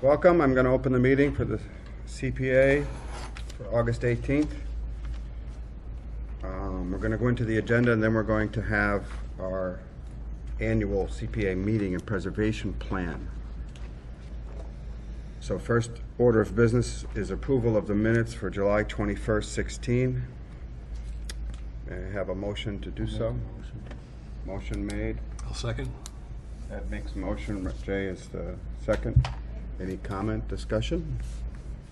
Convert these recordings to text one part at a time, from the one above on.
Welcome. I'm going to open the meeting for the CPA for August 18th. We're going to go into the agenda, and then we're going to have our annual CPA meeting and preservation plan. So first order of business is approval of the minutes for July 21st, 16. May I have a motion to do so? Motion made. I'll second. Ed makes a motion. Jay is the second. Any comment, discussion?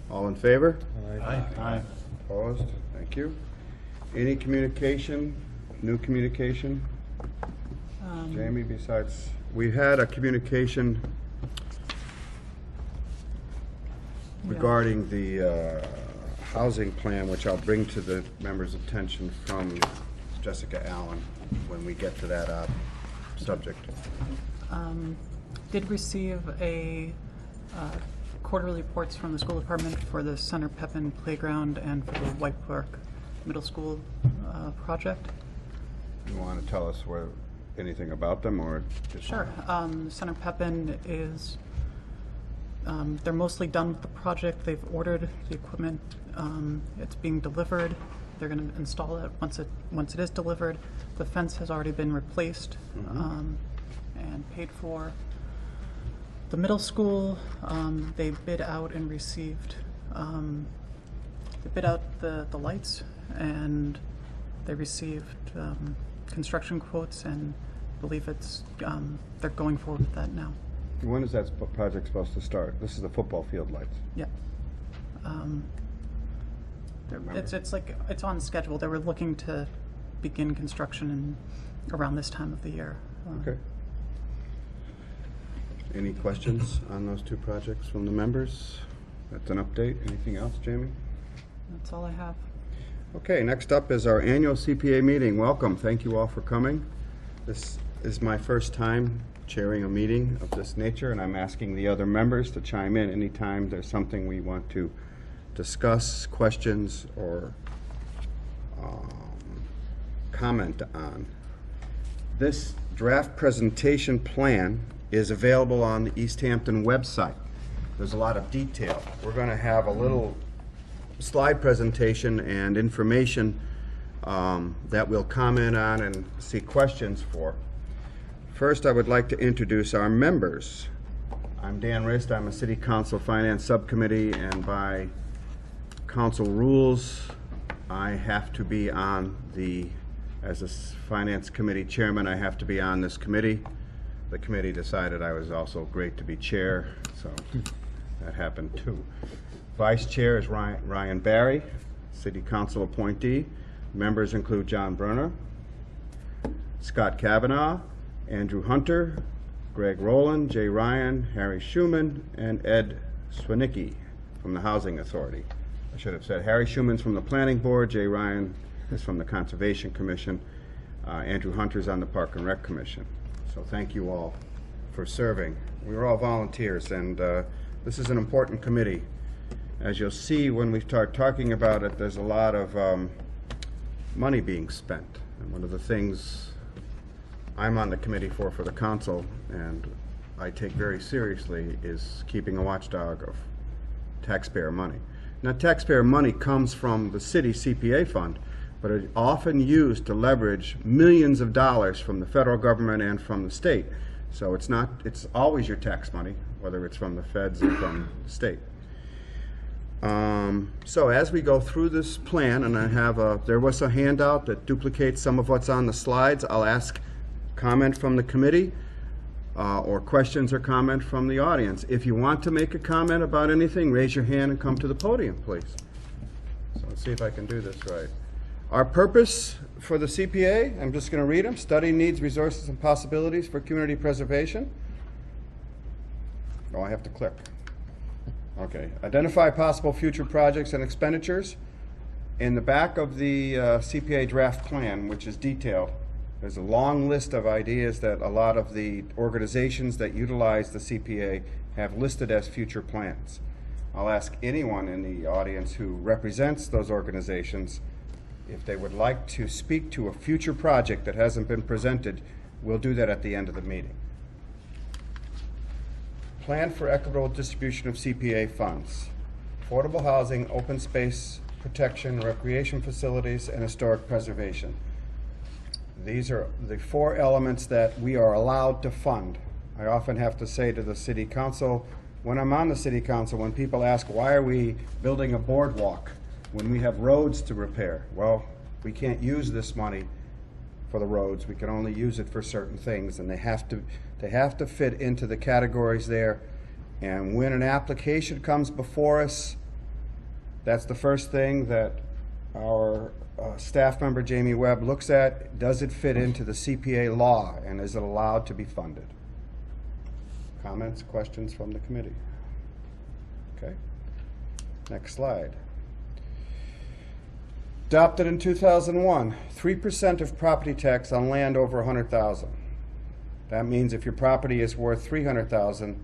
All in favor? Aye. Opposed? Thank you. Any communication, new communication? Jamie, besides, we had a communication regarding the housing plan, which I'll bring to the members' attention from Jessica Allen when we get to that subject. Did receive a quarterly reports from the school department for the Center Pepin Playground and for the White Park Middle School project. You want to tell us anything about them, or just? Sure. Center Pepin is, they're mostly done with the project. They've ordered the equipment. It's being delivered. They're going to install it once it is delivered. The fence has already been replaced and paid for. The middle school, they bid out and received, they bid out the lights, and they received construction quotes, and I believe it's they're going forward with that now. When is that project supposed to start? This is the football field lights. Yeah. It's on schedule. They were looking to begin construction around this time of the year. Okay. Any questions on those two projects from the members? That's an update. Anything else, Jamie? That's all I have. Okay, next up is our annual CPA meeting. Welcome. Thank you all for coming. This is my first time chairing a meeting of this nature, and I'm asking the other members to chime in anytime there's something we want to discuss, questions, or comment on. This draft presentation plan is available on the East Hampton website. There's a lot of detail. We're going to have a little slide presentation and information that we'll comment on and see questions for. First, I would like to introduce our members. I'm Dan Rist. I'm a City Council Finance Subcommittee, and by council rules, I have to be on as a Finance Committee Chairman, I have to be on this committee. The committee decided I was also great to be chair, so that happened too. Vice Chair is Ryan Barry, City Council appointee. Members include John Brunner, Scott Kavanaugh, Andrew Hunter, Greg Rowland, Jay Ryan, Harry Schuman, and Ed Swinicki from the Housing Authority. I should have said Harry Schuman's from the Planning Board, Jay Ryan is from the Conservation Commission, Andrew Hunter's on the Park and Rec Commission. So thank you all for serving. We were all volunteers, and this is an important committee. As you'll see when we start talking about it, there's a lot of money being spent. And one of the things I'm on the committee for the council, and I take very seriously, is keeping a watchdog of taxpayer money. Now, taxpayer money comes from the city CPA fund, but it's often used to leverage millions of dollars from the federal government and from the state. So it's always your tax money, whether it's from the feds or from the state. So as we go through this plan, and there was a handout that duplicates some of what's on the slides, I'll ask comment from the committee or questions or comment from the audience. If you want to make a comment about anything, raise your hand and come to the podium, please. So let's see if I can do this right. Our purpose for the CPA, I'm just going to read them: study needs, resources, and possibilities for community preservation. Oh, I have to click. Okay. Identify possible future projects and expenditures. In the back of the CPA draft plan, which is detailed, there's a long list of ideas that a lot of the organizations that utilize the CPA have listed as future plans. I'll ask anyone in the audience who represents those organizations if they would like to speak to a future project that hasn't been presented. We'll do that at the end of the meeting. plan for equitable distribution of CPA funds, affordable housing, open space protection, recreation facilities, and historic preservation. These are the 4 elements that we are allowed to fund. I often have to say to the city council, when I'm on the city council, when people ask, why are we building a boardwalk when we have roads to repair? Well, we can't use this money for the roads. We can only use it for certain things, and they have to fit into the categories there. And when an application comes before us, that's the first thing that our staff member, Jamie Webb, looks at. Does it fit into the CPA law, and is it allowed to be funded? Comments, questions from the committee? Okay. Next slide. Adopted in 2001, 3% of property tax on land over 100,000. That means if your property is worth 300,000,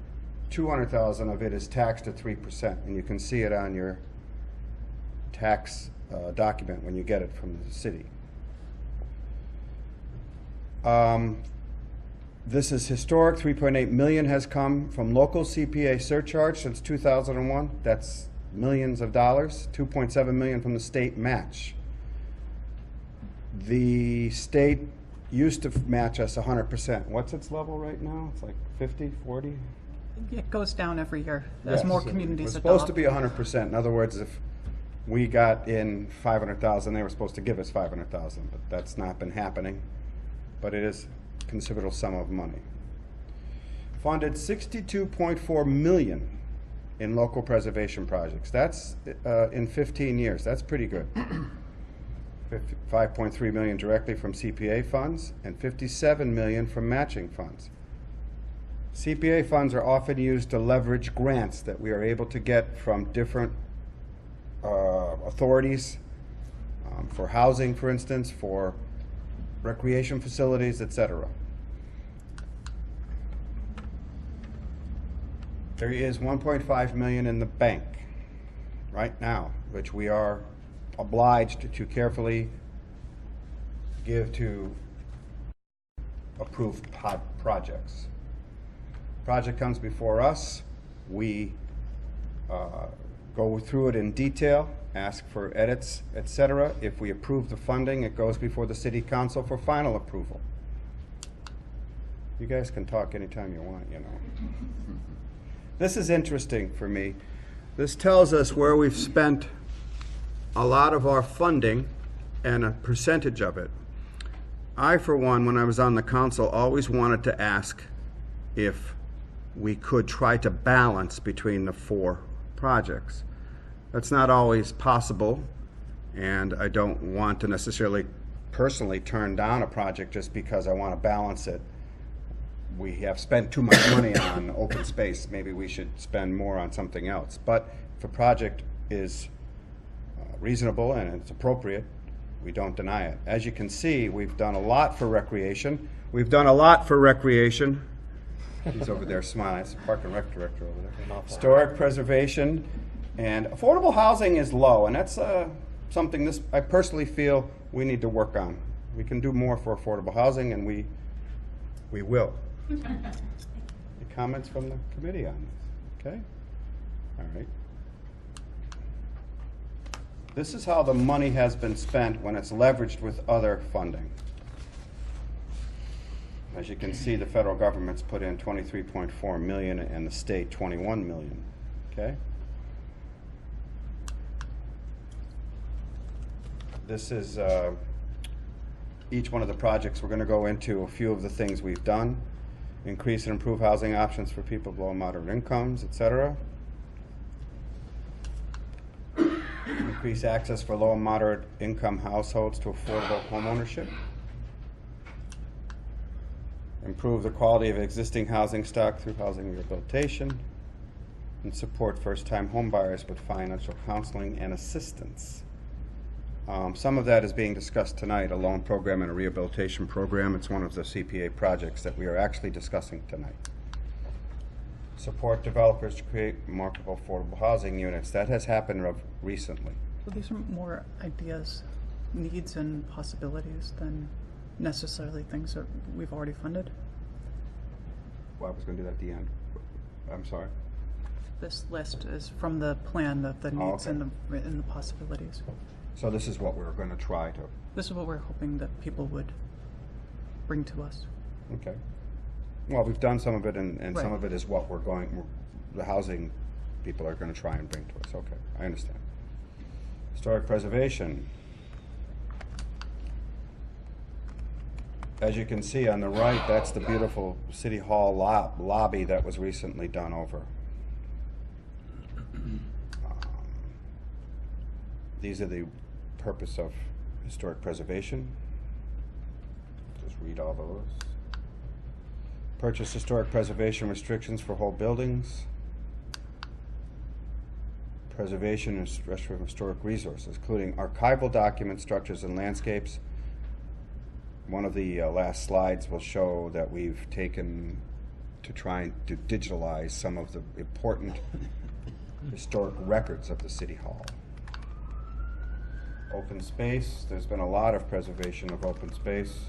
200,000 of it is taxed at 3%, and you can see it on your tax document when you get it from the city. This is historic. 3.8 million has come from local CPA surcharge since 2001. That's millions of dollars. 2.7 million from the state match. The state used to match us 100%. What's its level right now? It's like 50, 40? It goes down every year as more communities It adopt. was supposed to be 100%. In other words, if we got in 500,000, they were supposed to give us 500,000, but that's not been happening. But it is a considerable sum of money. Funded 62.4 million in local preservation projects. That's in 15 years. That's pretty good. 5.3 million directly from CPA funds and 57 million from matching funds. CPA funds are often used to leverage grants that we are able to get from different authorities for housing, for instance, for recreation facilities, etc. There is 1.5 million in the bank right now, which we are obliged to carefully give to approved projects. Project comes before us, we go through it in detail, ask for edits, etc. If we approve the funding, it goes before the city council for final approval. You guys can talk anytime you want, you know. This is interesting for me. This tells us where we've spent a lot of our funding and a percentage of it. I, for one, when I was on the council, always wanted to ask if we could try to balance between the 4 projects. That's not always possible, and I don't want to necessarily personally turn down a project just because I want to balance it. We have spent too much money on open space. Maybe we should spend more on something else. But if a project is reasonable and it's appropriate, we don't deny it. As you can see, we've done a lot for recreation. We've done a lot for recreation. He's over there smiling. It's the Park and Rec director over there. Historic preservation and affordable housing is low, and that's something I personally feel we need to work on. We can do more for affordable housing, and we will. Any comments from the committee on this? Okay. All right. This is how the money has been spent when it's leveraged with other funding. As you can see, the federal government's put in 23.4 million and the state 21 million. Okay? This is each one of the projects. We're going to go into a few of the things we've done. Increase and improve housing options for people below moderate incomes, etc. Increase access for low and moderate income households to affordable homeownership. Improve the quality of existing housing stock through housing rehabilitation. And support first-time homebuyers with financial counseling and assistance. Some of that is being discussed tonight, a loan program and a rehabilitation program. It's one of the CPA projects that we are actually discussing tonight. Support developers to create remarkable affordable housing units. That has happened recently. So these are more ideas, needs, and possibilities than necessarily things that we've already funded. Well, I was going to do that at the end. I'm sorry? This list is from the plan, the Oh, needs okay. and the possibilities. So this is what we're gonna try to, This is what we're hoping that people would bring to us. okay. Well, we've done some of it, and some Right. of it is what the housing people are gonna try and bring to us, okay, I understand. Historic preservation. As you can see on the right, that's the beautiful City Hall lobby that was recently done over. These are the purpose of historic preservation. Just read all those. Purchase historic preservation restrictions for whole buildings. Preservation and restoration of historic resources, including archival documents, structures, and landscapes. One of the last slides will show that we've taken to try and to digitalize some of the important historic records of the City Hall. Open space, there's been a lot of preservation of open space.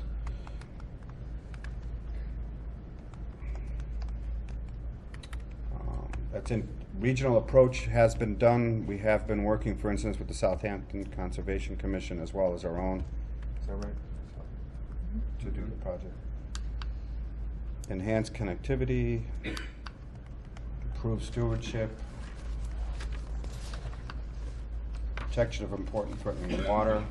That's in, regional approach has been done. We have been working, for instance, with the Southampton Conservation Commission as well as our own. Is that right? To do the project. Enhance connectivity, improve stewardship, protection of important threatening water.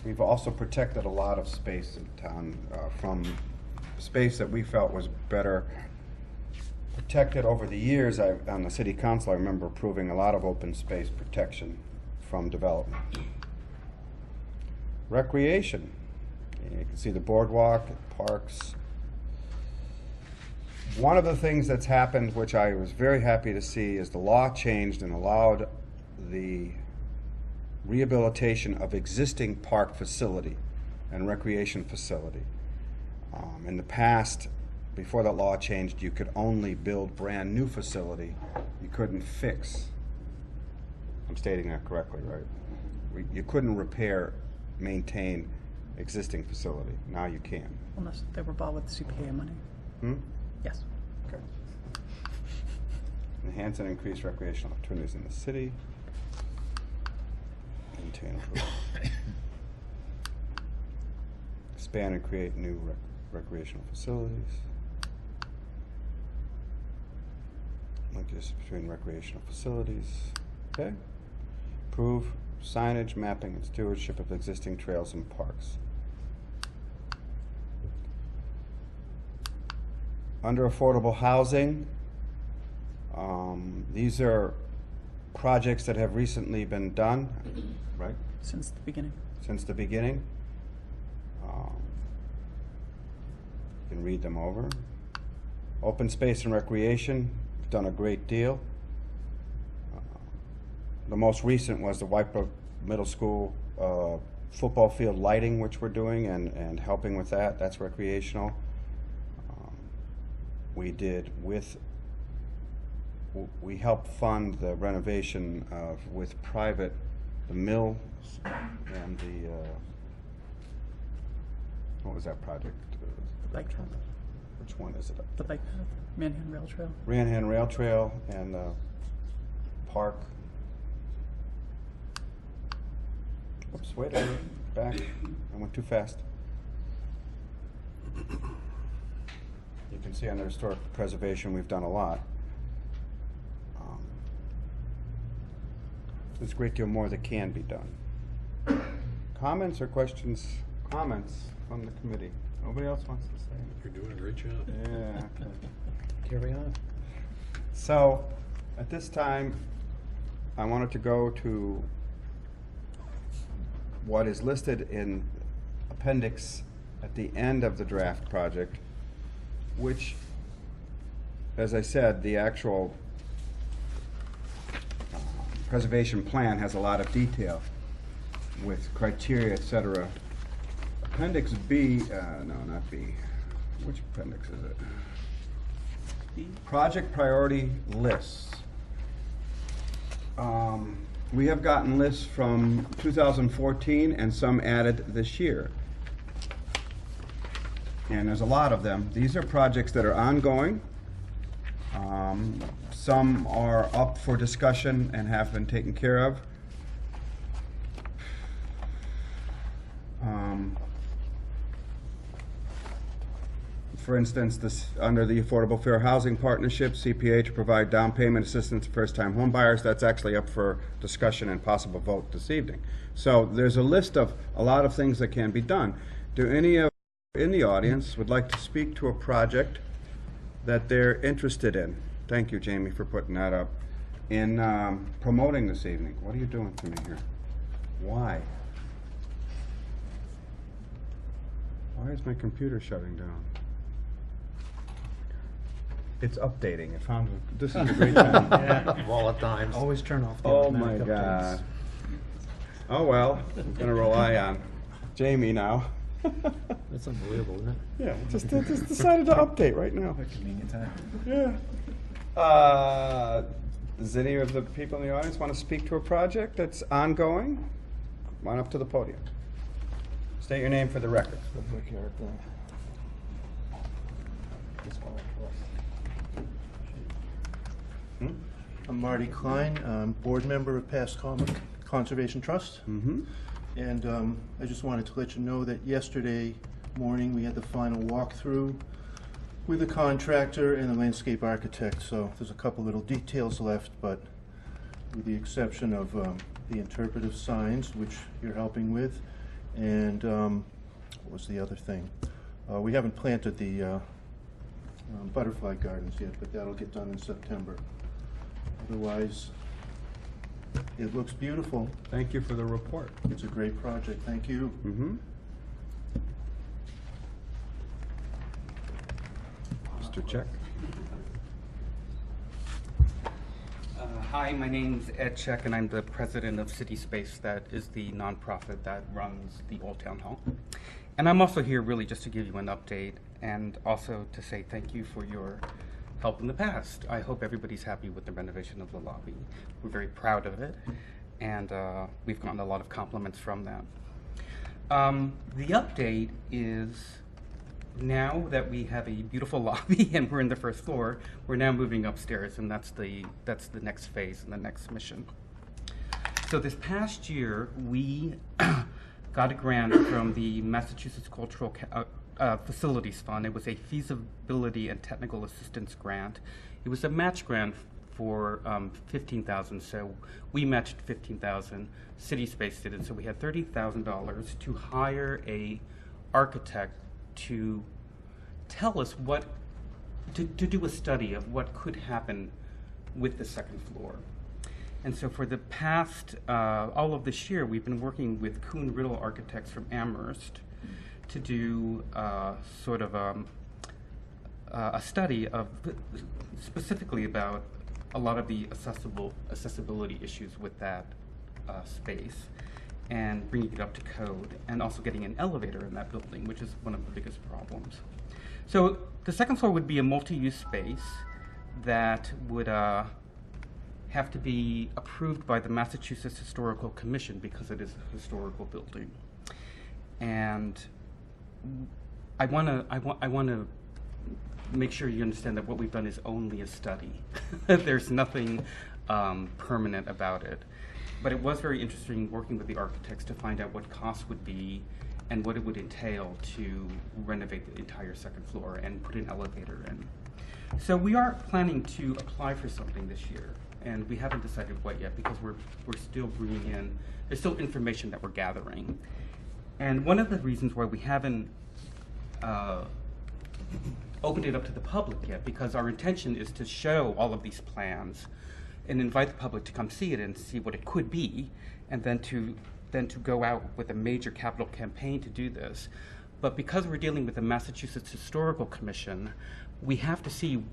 We've also protected a lot of space in town from space that we felt was better protected over the years. On the city council, I remember approving a lot of open space protection from development. Recreation. You can see the boardwalk, parks. One of the things that's happened, which I was very happy to see, is the law changed and allowed the rehabilitation of existing park facility and recreation facility. In the past, before that law changed, you could only build brand new facility. You couldn't fix. I'm stating that correctly, right? You couldn't repair, maintain existing facility. Now you can. Unless they were bought with CPA money. Yes. Okay. Enhance and increase recreational opportunities in the city. Maintain approval. Expand and create new recreational facilities. Linkage between recreational facilities. Okay. Improve signage, mapping, and stewardship of existing trails and parks. Under affordable housing, these are projects that have recently been done, right? Since the beginning. Since the beginning. You can read them over. Open space and recreation, we've done a great deal. The most recent was the Whitebrook Middle School football field lighting, which we're doing and helping with that. That's recreational. We helped fund the renovation with the mill and the, what was that project? The bike trail. Which one is it? The bike path. Manhattan Rail Trail. Ranhan Rail Trail and the park. Oops, wait, back. I went too fast. You can see under historic preservation, we've done a lot. There's a great deal more that can be done. Comments or questions? Comments from the committee? Nobody else wants to say? You're doing a great job. Yeah. Okay. Carry on. So, at this time, I wanted to go to what is listed in appendix at the end of the draft project, which, as I said, the actual preservation plan has a lot of detail with criteria, etc. Appendix B, no, not B. Which appendix is it? Project priority lists. We have gotten lists from 2014 and some added this year. And there's a lot of them. These are projects that are ongoing. Some are up for discussion and have been taken care of. For instance, under the Affordable Fair Housing Partnership, CPA to provide down payment assistance to first-time home buyers, that's actually up for discussion and possible vote this evening. So there's a list of a lot of things that can be done. Do any of in the audience would like to speak to a project that they're interested in? Thank you, Jamie, for putting that up. In promoting this evening. What are you doing to me here? Why? Why is my computer shutting down? It's updating. It found this is a great time. Yeah, all the times. Always turn off the Oh my automatic updates. God. Oh well, I'm gonna rely on Jamie now. That's unbelievable, isn't it? Yeah, just decided to update right now. What a convenient time. Yeah. Does any of the people in the audience want to speak to a project that's ongoing? Come on up to the podium. State your name for the record. I'm Marty Klein, board member of Past Conservation Trust. Mm-hmm. And I just wanted to let you know that yesterday morning we had the final walkthrough with the contractor and the landscape architect. So there's a couple little details left, but with the exception of the interpretive signs, which you're helping with, and what was the other thing? We haven't planted the butterfly gardens yet, but that'll get done in September. Otherwise, it looks beautiful. Thank you for the report. It's a great project. Thank you. Mm-hmm. Mr. Check. Hi, my name's Ed Check, and I'm the president of City Space. That is the nonprofit that runs the Old Town Hall. And I'm also here really just to give you an update and also to say thank you for your help in the past. I hope everybody's happy with the renovation of the lobby. We're very proud of it, and we've gotten a lot of compliments from that. The update is now that we have a beautiful lobby and we're in the first floor, we're now moving upstairs, and that's the next phase and the next mission. So this past year, we got a grant from the Massachusetts Cultural Facilities Fund. It was a feasibility and technical assistance grant. It was a match grant for $15,000, so we matched $15,000. City Space did it, so we had $30,000 to hire a architect to tell us to do a study of what could happen with the second floor. And so for the past, all of this year, we've been working with Kuhn Riddle Architects from Amherst to do sort of a study of specifically about a lot of the accessibility issues with that space, and bringing it up to code, and also getting an elevator in that building, which is one of the biggest problems. So the second floor would be a multi-use space that would have to be approved by the Massachusetts Historical Commission because it is a historical building. And I want to make sure you understand that what we've done is only a study. There's nothing permanent about it. But it was very interesting working with the architects to find out what costs would be and what it would entail to renovate the entire second floor and put an elevator in. So we are planning to apply for something this year, and we haven't decided what yet because we're still bringing in, there's still information that we're gathering. And one of the reasons why we haven't opened it up to the public yet, because our intention is to show all of these plans and invite the public to come see it and see what it could be, and then to go out with a major capital campaign to do this. But because we're dealing with the Massachusetts Historical Commission, we have to see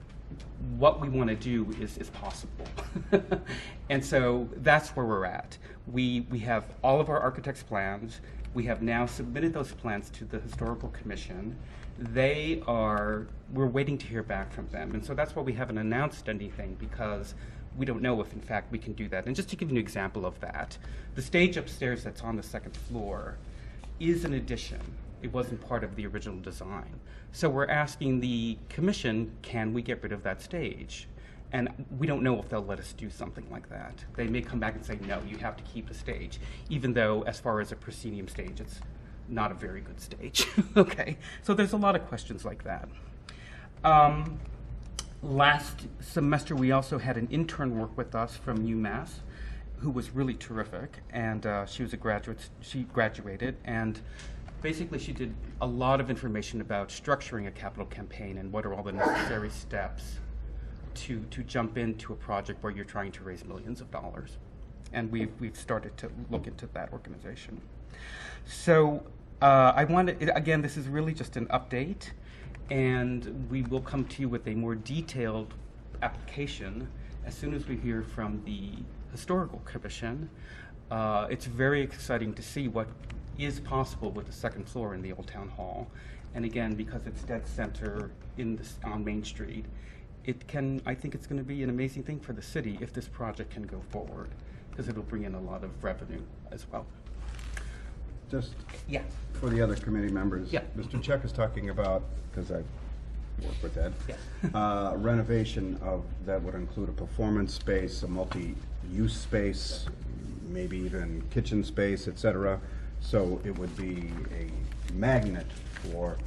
what we want to do is possible. And so that's where we're at. We have all of our architects' plans. We have now submitted those plans to the Historical Commission. We're waiting to hear back from them. And so that's why we haven't announced anything, because we don't know if in fact we can do that. And just to give you an example of that, the stage upstairs that's on the second floor is an addition. It wasn't part of the original design. So we're asking the commission, can we get rid of that stage? And we don't know if they'll let us do something like that. They may come back and say, no, you have to keep the stage, even though as far as a proscenium stage, it's not a very good stage. Okay, so there's a lot of questions like that. Last semester, we also had an intern work with us from UMass, who was really terrific, and she was a graduate. She graduated, and basically she did a lot of information about structuring a capital campaign and what are all the necessary steps to jump into a project where you're trying to raise millions of dollars. And we've started to look into that organization. So I wanted, again, this is really just an update, and we will come to you with a more detailed application as soon as we hear from the Historical Commission. It's very exciting to see what is possible with the second floor in the Old Town Hall. And again, because it's dead center on Main Street, I think it's going to be an amazing thing for the city if this project can go forward, because it'll bring in a lot of revenue as well. Just Yeah. for the other committee members. Yeah. Mr. Check is talking about, because I work with Ed, renovation that would include a performance space, a multi-use space, maybe even kitchen space, etc. So it would be a magnet for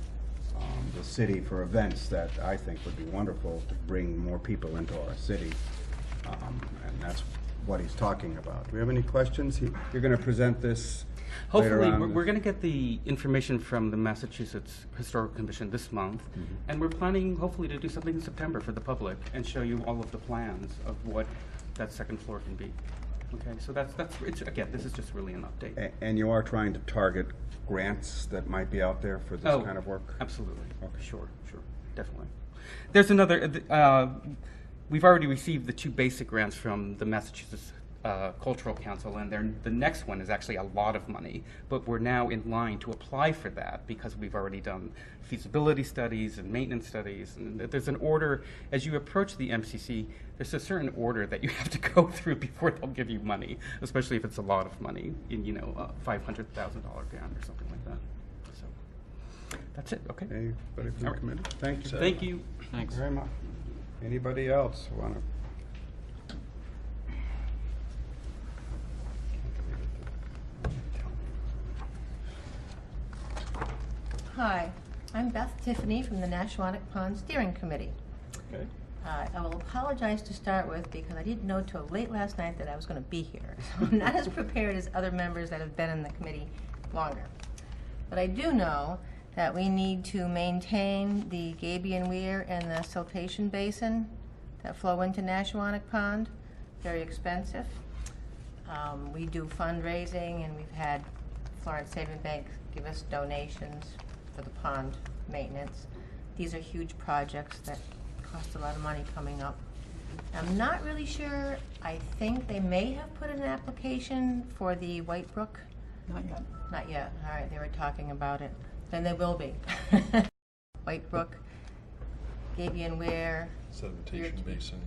the city for events that I think would be wonderful to bring more people into our city. And that's what he's talking about. Do we have any questions? You're going to present this later Hopefully, on? we're going to get the information from the Massachusetts Historical Commission this month, and we're planning hopefully to do something in September for the public and show you all of the plans of what that second floor can be. Okay, so again, this is just really an update. And you are trying to target grants that might be out there for this kind of work? Absolutely. Okay. Sure, definitely. There's another, we've already received the 2 basic grants from the Massachusetts Cultural Council, and the next one is actually a lot of money, but we're now in line to apply for that because we've already done feasibility studies and maintenance studies, and there's an order, as you approach the MCC, there's a certain order that you have to go through before they'll give you money, especially if it's a lot of money, in $500,000 grant or something like that. So that's it, okay? Anybody from the All right. committee? Thank you. Thank you. Thanks. Very much. Anybody else want to? Hi, I'm Beth Tiffany from the Nashwatic Pond Steering Committee. Okay. I will apologize to start with because I didn't know till late last night that I was going to be here. So I'm not as prepared as other members that have been in the committee longer. But I do know that we need to maintain the Gabion Weir and the siltation basin that flow into Nashwatic Pond. Very expensive. We do fundraising, and we've had Florence Saving Bank give us donations for the pond maintenance. These are huge projects that cost a lot of money coming up. I'm not really sure. I think they may have put in an application for the White Brook. Not yet. Not yet. All right, they were talking about it. Then they will be. White Brook, Gabion Weir, Sedimentation basin.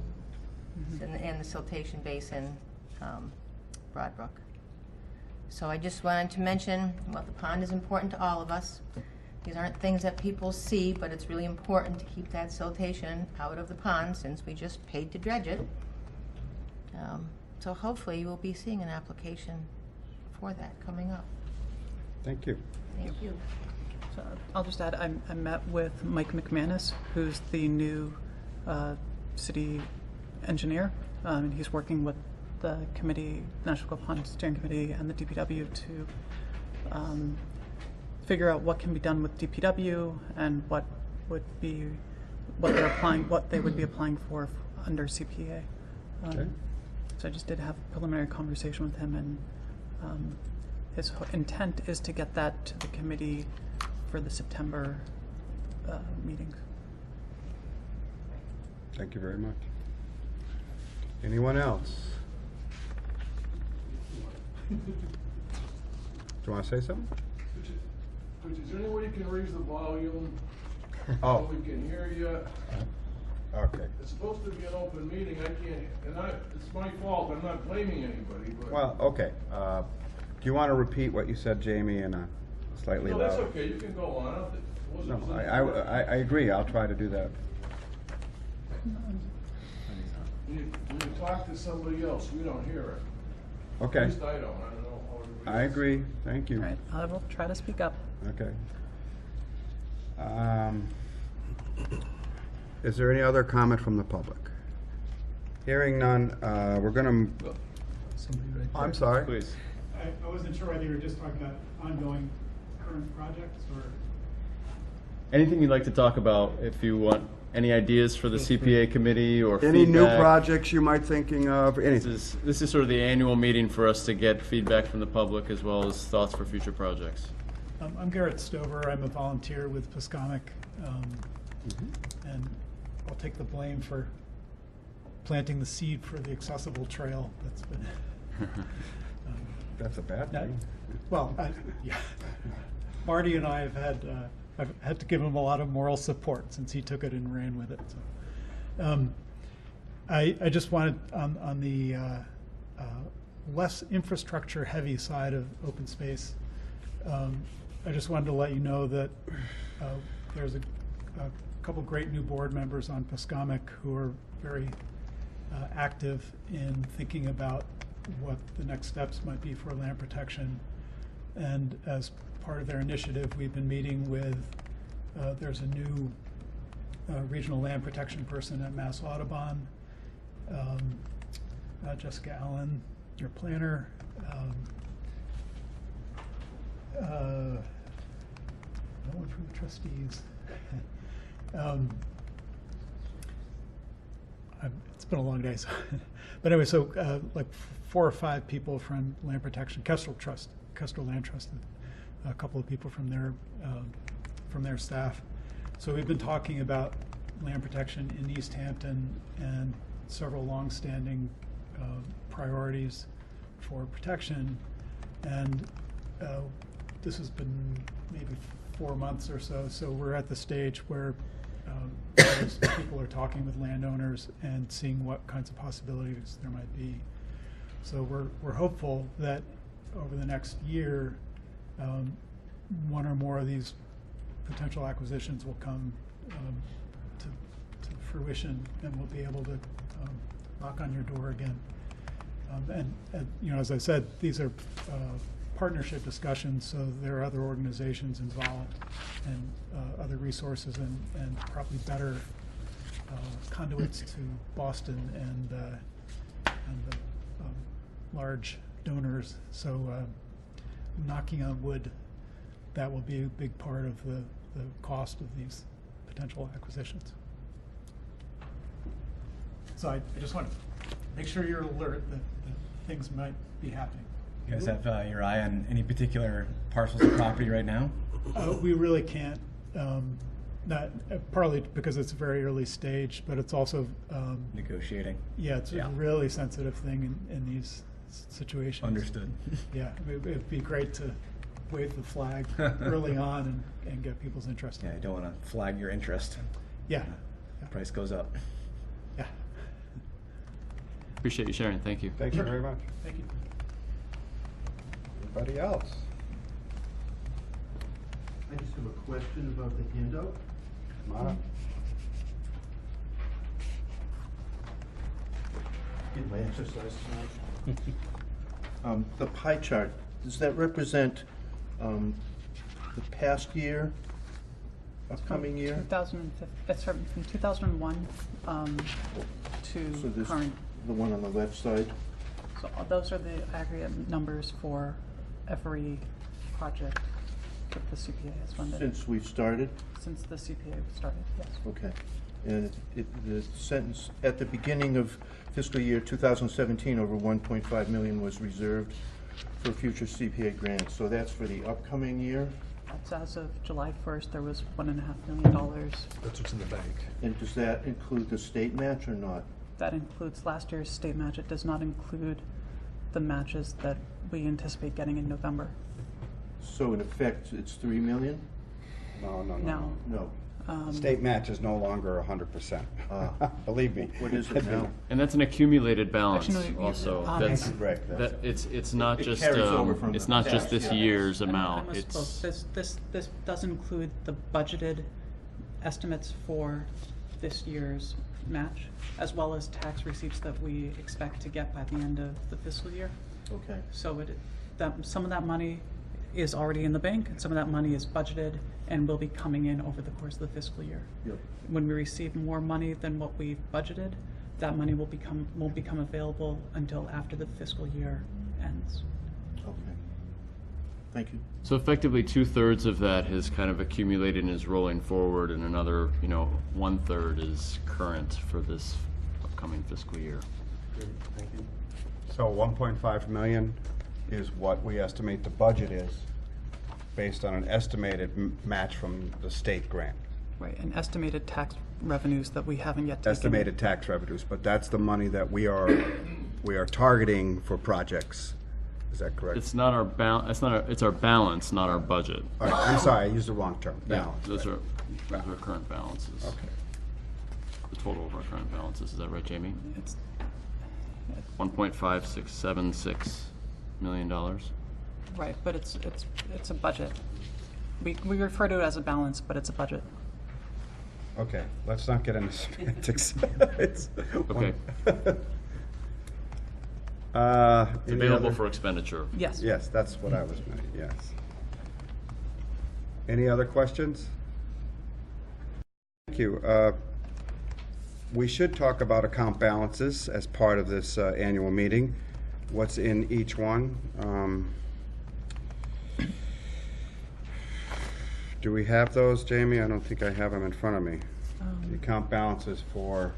and the siltation basin, Broad Brook. So I just wanted to mention, well, the pond is important to all of us. These aren't things that people see, but it's really important to keep that siltation out of the pond since we just paid to dredge it. So hopefully you will be seeing an application for that coming up. Thank you. Thank you. So I'll just add, I met with Mike McManus, who's the new city engineer, and he's working with the committee, National Pond Steering Committee, and the DPW to figure out what can be done with DPW and what they would be applying for under CPA. Okay. So I just did have a preliminary conversation with him, and his intent is to get that to the committee for the September meetings. Thank you very much. Anyone else? Do you want to say something? Is there any way you can raise the volume so Oh, we can hear you? okay. It's supposed to be an open meeting, I can't, it's my fault, I'm not blaming anybody, but. Well, okay. Do you want to repeat what you said, Jamie, in a slightly No, that's loud. okay, you can go on. It No, wasn't- I agree, I'll try to do that. When you talk to somebody else, we don't hear it. Okay, At least I don't know how everybody I else. agree, thank you. All right, I will try to speak up. Okay. Is there any other comment from the public? Hearing none, we're gonna, I'm sorry. Please. I wasn't sure whether you were just talking about ongoing current projects or. Anything you'd like to talk about, if you want any ideas for the CPA committee or Any new feedback. projects you might thinking of, anything? This is sort of the annual meeting for us to get feedback from the public as well as thoughts for future projects. I'm Garrett Stover. I'm a volunteer with Pascomic. And I'll take the blame for planting the seed for the accessible trail that's been. That's a bad No. thing. Well, yeah. Marty and I have had, I've had to give him a lot of moral support since he took it and ran with it. So, I just wanted on the less infrastructure heavy side of open space. I just wanted to let you know that there's a couple great new board members on Pascomic who are very active in thinking about what the next steps might be for land protection. And as part of their initiative, we've been meeting with, there's a new regional land protection person at Mass Audubon, Jessica Allen, your planner, no one from the trustees. It's been a long day, so but anyway, so like 4 or 5 people from Land Protection, Kestrel Land Trust, a couple of people from their staff. So we've been talking about land protection in East Hampton and several long-standing priorities for protection, and this has been maybe 4 months or so. So we're at the stage where those people are talking with landowners and seeing what kinds of possibilities there might be. So we're hopeful that over the next year, one or more of these potential acquisitions will come to fruition, and we'll be able to knock on your door again. And you know, as I said, these are partnership discussions, so there are other organizations involved and other resources and probably better conduits to Boston and the large donors. So knocking on wood, that will be a big part of the cost of these potential acquisitions. So I just want to make sure you're alert that things might be happening. You guys have your eye on any particular parcels of property right now? We really can't, not, partly because it's a very early stage, but it's also, Negotiating. yeah, it's a really sensitive thing in these situations. Understood. Yeah, it'd be great to wave the flag early on and get people's interest. Yeah, you don't want to flag your interest. Yeah, Price goes up. yeah. Appreciate you sharing. Thank you. Thank you very much. Thank you. Anybody else? I just have a question about the handout. Come on up. Get my exercise tonight. The pie chart, does that represent the past year, upcoming year? 2005, it's from 2001 So to this, current. the one on the left side? So those are the aggregate numbers for every project that the CPA has funded. Since we've started? Since the CPA started, yes. Okay. And the sentence, at the beginning of fiscal year 2017, over 1.5 million was reserved for future CPA grants. So that's for the upcoming year? That's as of July 1st, there was $1.5 million. That's what's in the bank. And does that include the state match or not? That includes last year's state match. It does not include the matches that we anticipate getting in November. So in effect, it's 3 million? No, no, no. No. No. State match is no longer 100%. Believe me. What is it now? And that's an accumulated balance Actually, no, also. Thank you, Greg. That it's not It just, carries over from it's the not past, just this yeah. year's I amount. misspoke. It's, This does include the budgeted estimates for this year's match, as well as tax receipts that we expect to get by the end of the fiscal year. Okay. So some of that money is already in the bank, and some of that money is budgeted and will be coming in over the course of the fiscal year. Yep. When we receive more money than what we've budgeted, that money won't become available until after the fiscal year ends. Okay. Thank you. so effectively 2/3 of that has kind of accumulated and is rolling forward, and another, 1/3 is current for this upcoming fiscal year. So 1.5 million is what we estimate the budget is, based on an estimated match from the state grant. Right, and estimated tax revenues that we haven't yet taken. Estimated tax revenues, but that's the money that we are targeting for projects. Is that correct? It's not our it's our balance, not our budget. All right, I'm sorry, I used the wrong term. Yeah, Balance. those are current balances. Okay. The total of our current balances, is that right, Jamie? It's $1.5676 million. right, but it's a budget. We refer to it as a balance, but it's a budget. Okay, let's not get into semantics. It's Okay. It's It's available for expenditure. Yes. Yes, that's what I was meaning, yes. Any other questions? Thank you. We should talk about account balances as part of this annual meeting. What's in each one? Do we have those, Jamie? I don't think I have them in front of me. The account balances for,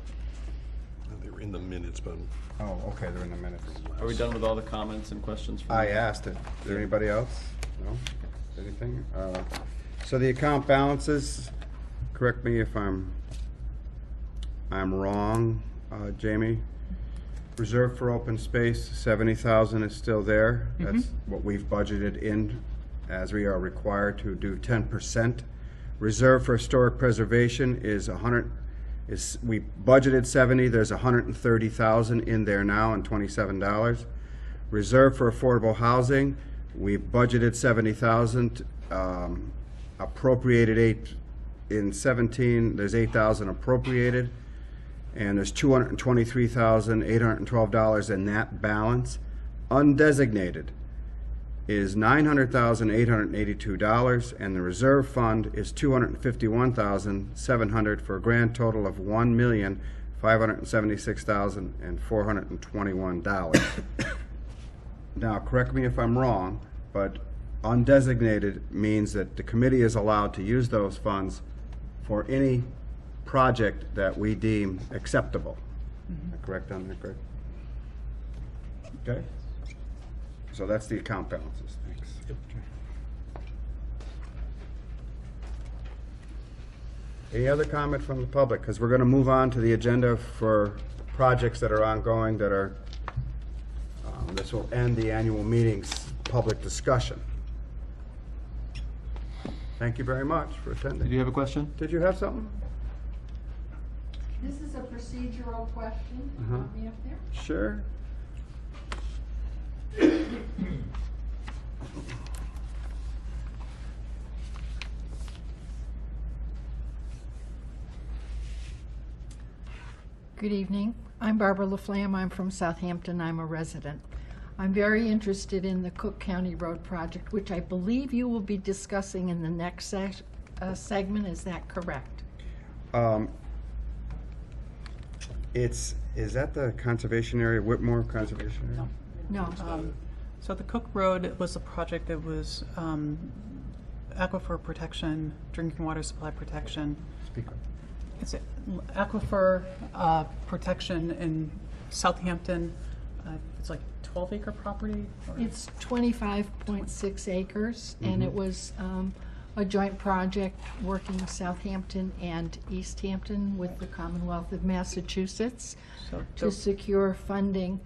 They were in the minutes, but oh, okay, they're in the minutes. Are we done with all the comments and questions? from I you? asked it. Is there anybody else? No? Anything? So the account balances, correct me if I'm wrong, Jamie. Reserve for open space, 70,000 is still there. That's what we've budgeted in, as we are required to do 10%. Reserve for historic preservation is we budgeted 70, there's 130,000 in there now and $27. Reserve for affordable housing, we budgeted 70,000, appropriated in 17, there's 8,000 appropriated, and there's $223,812 in that balance. Undesignated is $900,882, and the reserve fund is $251,700 for a grand total of $1,576,421. Now, correct me if I'm wrong, but undesignated means that the committee is allowed to use those funds for any project that we deem acceptable. Am I correct on that, Greg? Okay? So that's the account balances. Thanks. Any other comment from the public? Because we're going to move on to the agenda for projects that are ongoing that are, this will end the annual meeting's public discussion. Thank you very much for attending. Did you have a question? Did you have something? This is a procedural question. You want me up there? Sure. Good evening. I'm Barbara LaFlamme. I'm from Southampton. I'm a resident. I'm very interested in the Cook County Road project, which I believe you will be discussing in the next segment. Is that correct? Is that the conservation area, Whitmore Conservation Area? No. No. So the Cook Road was a project that was aquifer protection, drinking water supply protection. Speak up. It's aquifer protection in Southampton. It's like 12-acre property? Or? It's 25.6 acres, and it was a joint project working Southampton and East Hampton with the Commonwealth of Massachusetts So to secure funding.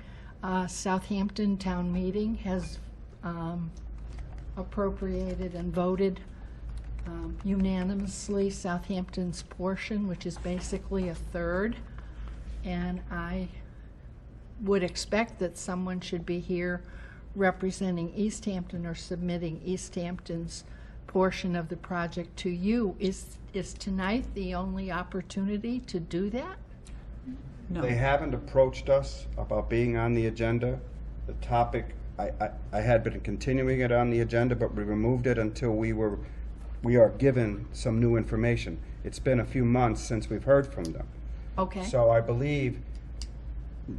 Southampton Town Meeting has appropriated and voted unanimously Southampton's portion, which is basically a third. And I would expect that someone should be here representing East Hampton or submitting East Hampton's portion of the project to you. Is tonight the only opportunity to do that? No. They haven't approached us about being on the agenda. The topic, I had been continuing it on the agenda, but we removed it until we are given some new information. It's been a few months since we've heard from them. Okay. So I believe,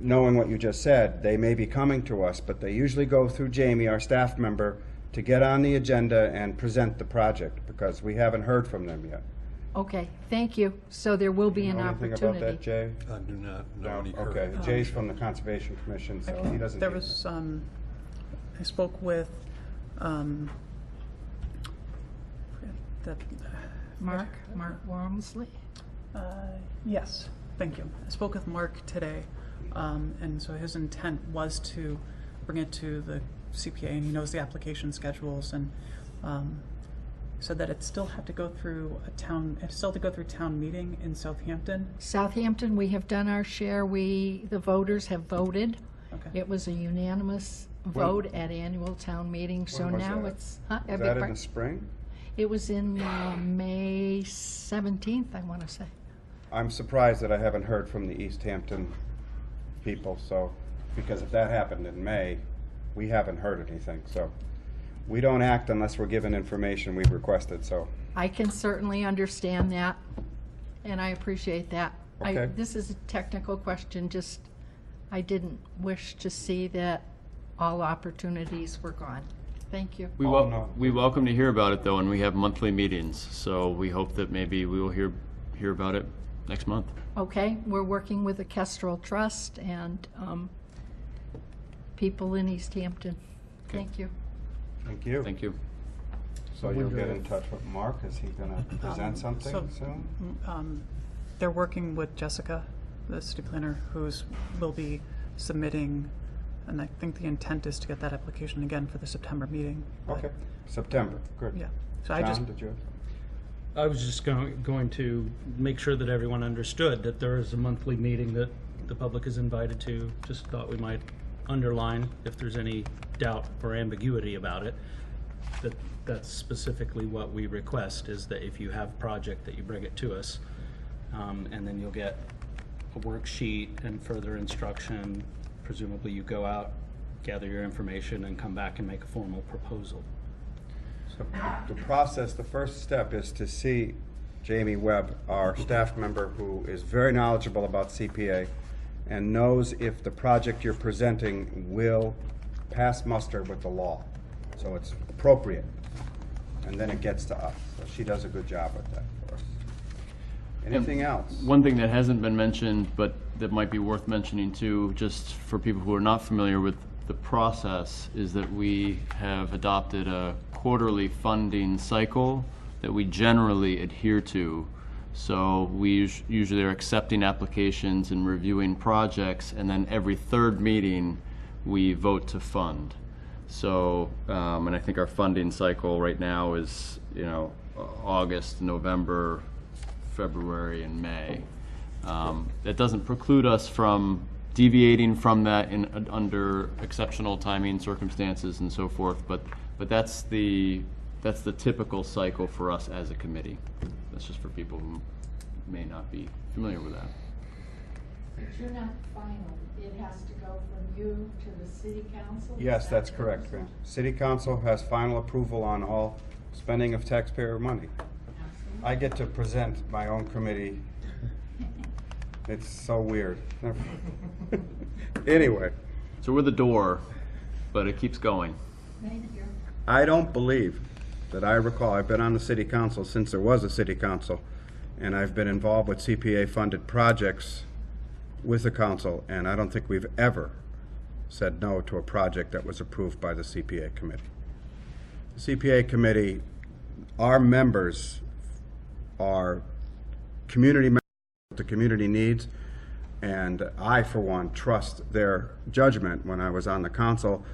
knowing what you just said, they may be coming to us, but they usually go through Jamie, our staff member, to get on the agenda and present the project, because we haven't heard from them yet. Okay, thank you. So there will be You an know anything opportunity. about that, Jay? I do not No? know any Okay, current. Jay's from the Conservation Commission, so he doesn't. There need was, I spoke with, the, Mark Wormsley? yes, thank you. I spoke with Mark today, and so his intent was to bring it to the CPA, and he knows the application schedules, and said that it still had to go through town meeting in Southampton. Southampton, we have done our share. The voters have voted. Okay. It was a unanimous vote at annual town meeting, so When was now that? it's, Is that in the spring? it was in May 17th, I want to say. I'm surprised that I haven't heard from the East Hampton people, so, because if that happened in May, we haven't heard anything, so. We don't act unless we're given information we've requested, so. I can certainly understand that, and I appreciate that. Okay. This is a technical question, just, I didn't wish to see that all opportunities were gone. Thank you. no. We welcome to hear about it though, and we have monthly meetings, so we hope that maybe we will hear about it next month. Okay, we're working with the Kestrel Trust and people in East Hampton. Thank you. Thank you. Thank you. So you'll get in touch with Mark, is he gonna present something so- soon? They're working with Jessica, the city planner, will be submitting, and I think the intent is to get that application again for the September meeting. but- Okay, September, good. Yeah, so I just, John, did you? I was just going to make sure that everyone understood that there is a monthly meeting that the public is invited to. Just thought we might underline, if there's any doubt or ambiguity about it, that that's specifically what we request, is that if you have a project, that you bring it to us. And then you'll get a worksheet and further instruction. Presumably you go out, gather your information, and come back and make a formal proposal. So the process, the first step is to see Jamie Webb, our staff member who is very knowledgeable about CPA and knows if the project you're presenting will pass muster with the law. So it's appropriate. And then it gets to us. So she does a good job with that for us. Anything else? One thing that hasn't been mentioned, but that might be worth mentioning too, just for people who are not familiar with the process, is that we have adopted a quarterly funding cycle that we generally adhere to. So we usually are accepting applications and reviewing projects, and then every third meeting we vote to fund. So, and I think our funding cycle right now is, August, November, February, and May. That doesn't preclude us from deviating from that under exceptional timing circumstances and so forth, but that's the typical cycle for us as a committee. That's just for people who may not be familiar with that. But you're not final. It has to go from you to the city council? Yes, that's correct, ma'am. City council has final approval on all spending of taxpayer money. I get to present my own committee. It's so weird. Anyway, So we're the door, but it keeps going. Thank you. I don't believe that I recall, I've been on the city council since there was a city council, and I've been involved with CPA-funded projects with the council, and I don't think we've ever said no to a project that was approved by the CPA committee. The CPA committee, our members are community members that the community needs, and I, for one, trust their judgment when I was on the council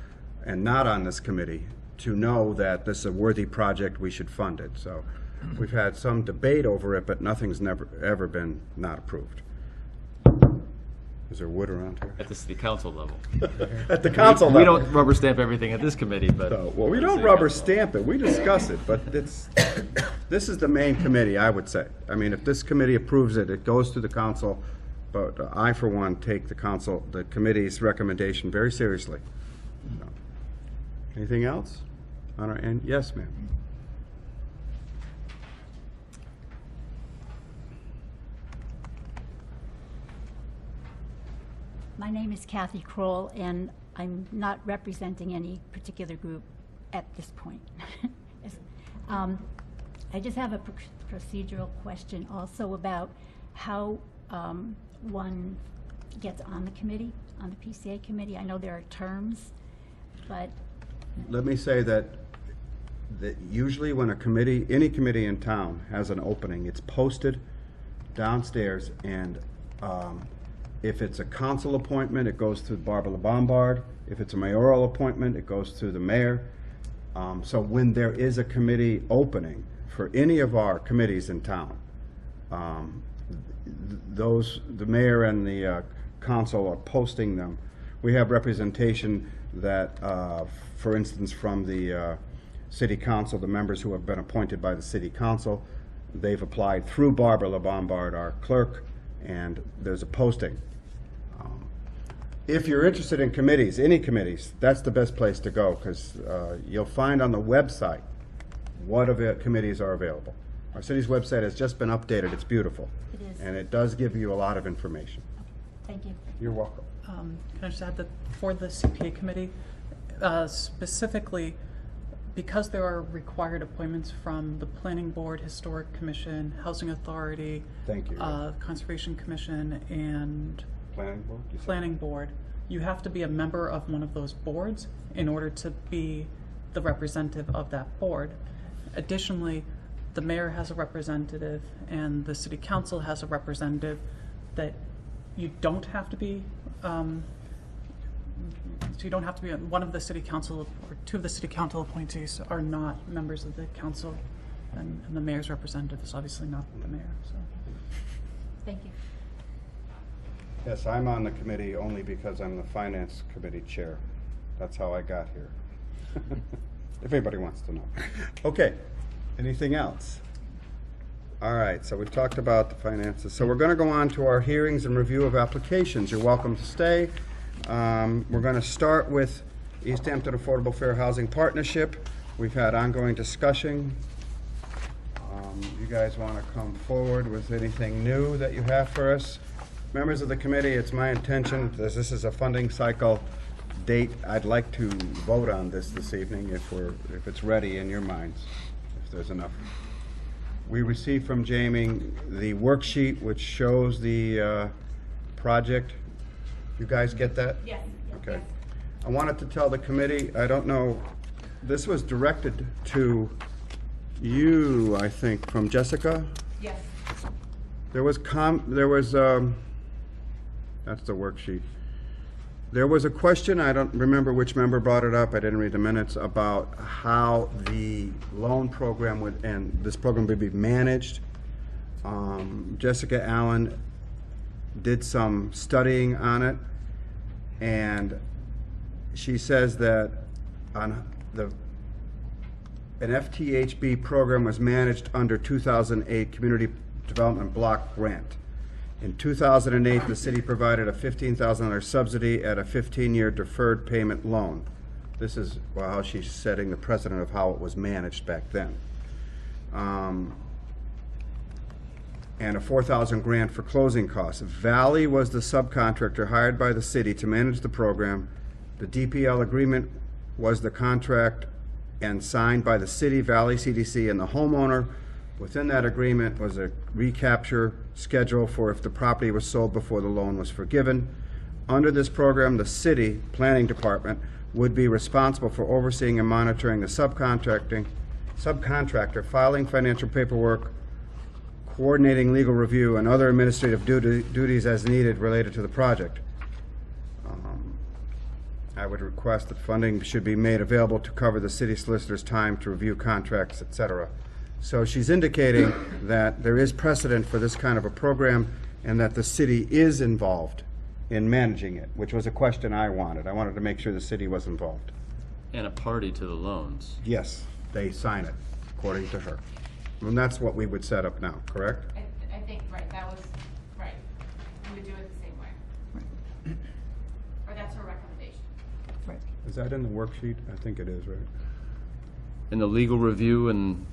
and not on this committee to know that this is a worthy project, we should fund it. So We've had some debate over it, but nothing's ever been not approved. Is there wood around here? At the city council level. At the council We level. don't rubber stamp everything at this committee, but. Well, we don't rubber stamp it, we discuss it, but it's, this is the main committee, I would say. I mean, if this committee approves it, it goes to the council, but I, for one, take the committee's recommendation very seriously. So, anything else on our end? Yes, ma'am. My name is Kathy Kroll, and I'm not representing any particular group at this point. I just have a procedural question also about how one gets on the committee, on the PCA committee. I know there are terms, but... Let me say that usually when a committee, any committee in town has an opening, it's posted downstairs, and if it's a council appointment, it goes through Barbara LaBombard. If it's a mayoral appointment, it goes through the mayor. So when there is a committee opening for any of our committees in town, the mayor and the council are posting them. We have representation that, for instance, from the city council, the members who have been appointed by the city council, they've applied through Barbara LaBombard, our clerk, and there's a posting. If you're interested in committees, any committees, that's the best place to go, because you'll find on the website what committees are available. Our city's website has just been updated. It's beautiful. It is. And it does give you a lot of information. Thank you. You're welcome. Can I just add that for the CPA committee, specifically, because there are required appointments from the Planning Board, Historic Commission, Housing Authority, Thank you. Conservation Commission, and Planning board? You said? Planning Board, you have to be a member of one of those boards in order to be the representative of that board. Additionally, the mayor has a representative and the city council has a representative that you don't have to be, so you don't have to be, one of the city council or two of the city council appointees are not members of the council, and the mayor's representative is obviously not the mayor, so. Thank you. Yes, I'm on the committee only because I'm the finance committee chair. That's how I got here. If anybody wants to know. Okay, anything else? All right, so we've talked about the finances. So we're going to go on to our hearings and review of applications. You're welcome to stay. We're going to start with East Hampton Affordable Fair Housing Partnership. We've had ongoing discussion. You guys want to come forward with anything new that you have for us? Members of the committee, it's my intention, as this is a funding cycle date, I'd like to vote on this evening if it's ready in your minds, if there's enough. We received from Jamie the worksheet which shows the project. You guys get that? Yes. Okay. I wanted to tell the committee, I don't know, this was directed to you, I think, from Jessica? Yes. That's the worksheet. There was a question, I don't remember which member brought it up, I didn't read the minutes, about how the loan program and this program would be managed. Jessica Allen did some studying on it, and she says that an FTHB program was managed under 2008 Community Development Block Grant. In 2008, the city provided a $15,000 subsidy at a 15-year deferred payment loan. This is how she's setting the precedent of how it was managed back then. And a $4,000 grant for closing costs. Valley was the subcontractor hired by the city to manage the program. The DPL agreement was the contract and signed by the city, Valley CDC, and the homeowner. Within that agreement was a recapture schedule for if the property was sold before the loan was forgiven. Under this program, the city planning department would be responsible for overseeing and monitoring the subcontractor, filing financial paperwork, coordinating legal review, and other administrative duties as needed related to the project. I would request that funding should be made available to cover the city solicitor's time to review contracts, etc. So she's indicating that there is precedent for this kind of a program and that the city is involved in managing it, which was a question I wanted. I wanted to make sure the city was involved. And a party to the loans. Yes, they sign it, according to her. And that's what we would set up now, correct? I think, right, that was, right. We would do it the same way. Or that's her recommendation. Right. Is that in the worksheet? I think it is, right? And the legal review and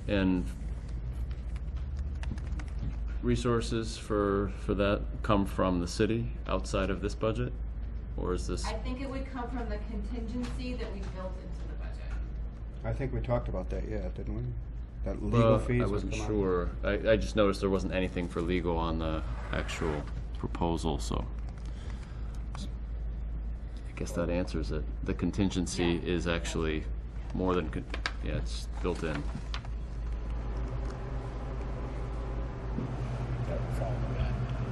resources for that come from the city outside of this budget? Or is this? I think it would come from the contingency that we built into the budget. I think we talked about that, yeah, didn't we? That legal fees I would wasn't come out? sure. I just noticed there wasn't anything for legal on the actual proposal, so. I guess that answers it. The contingency is actually more than, yeah, it's built in.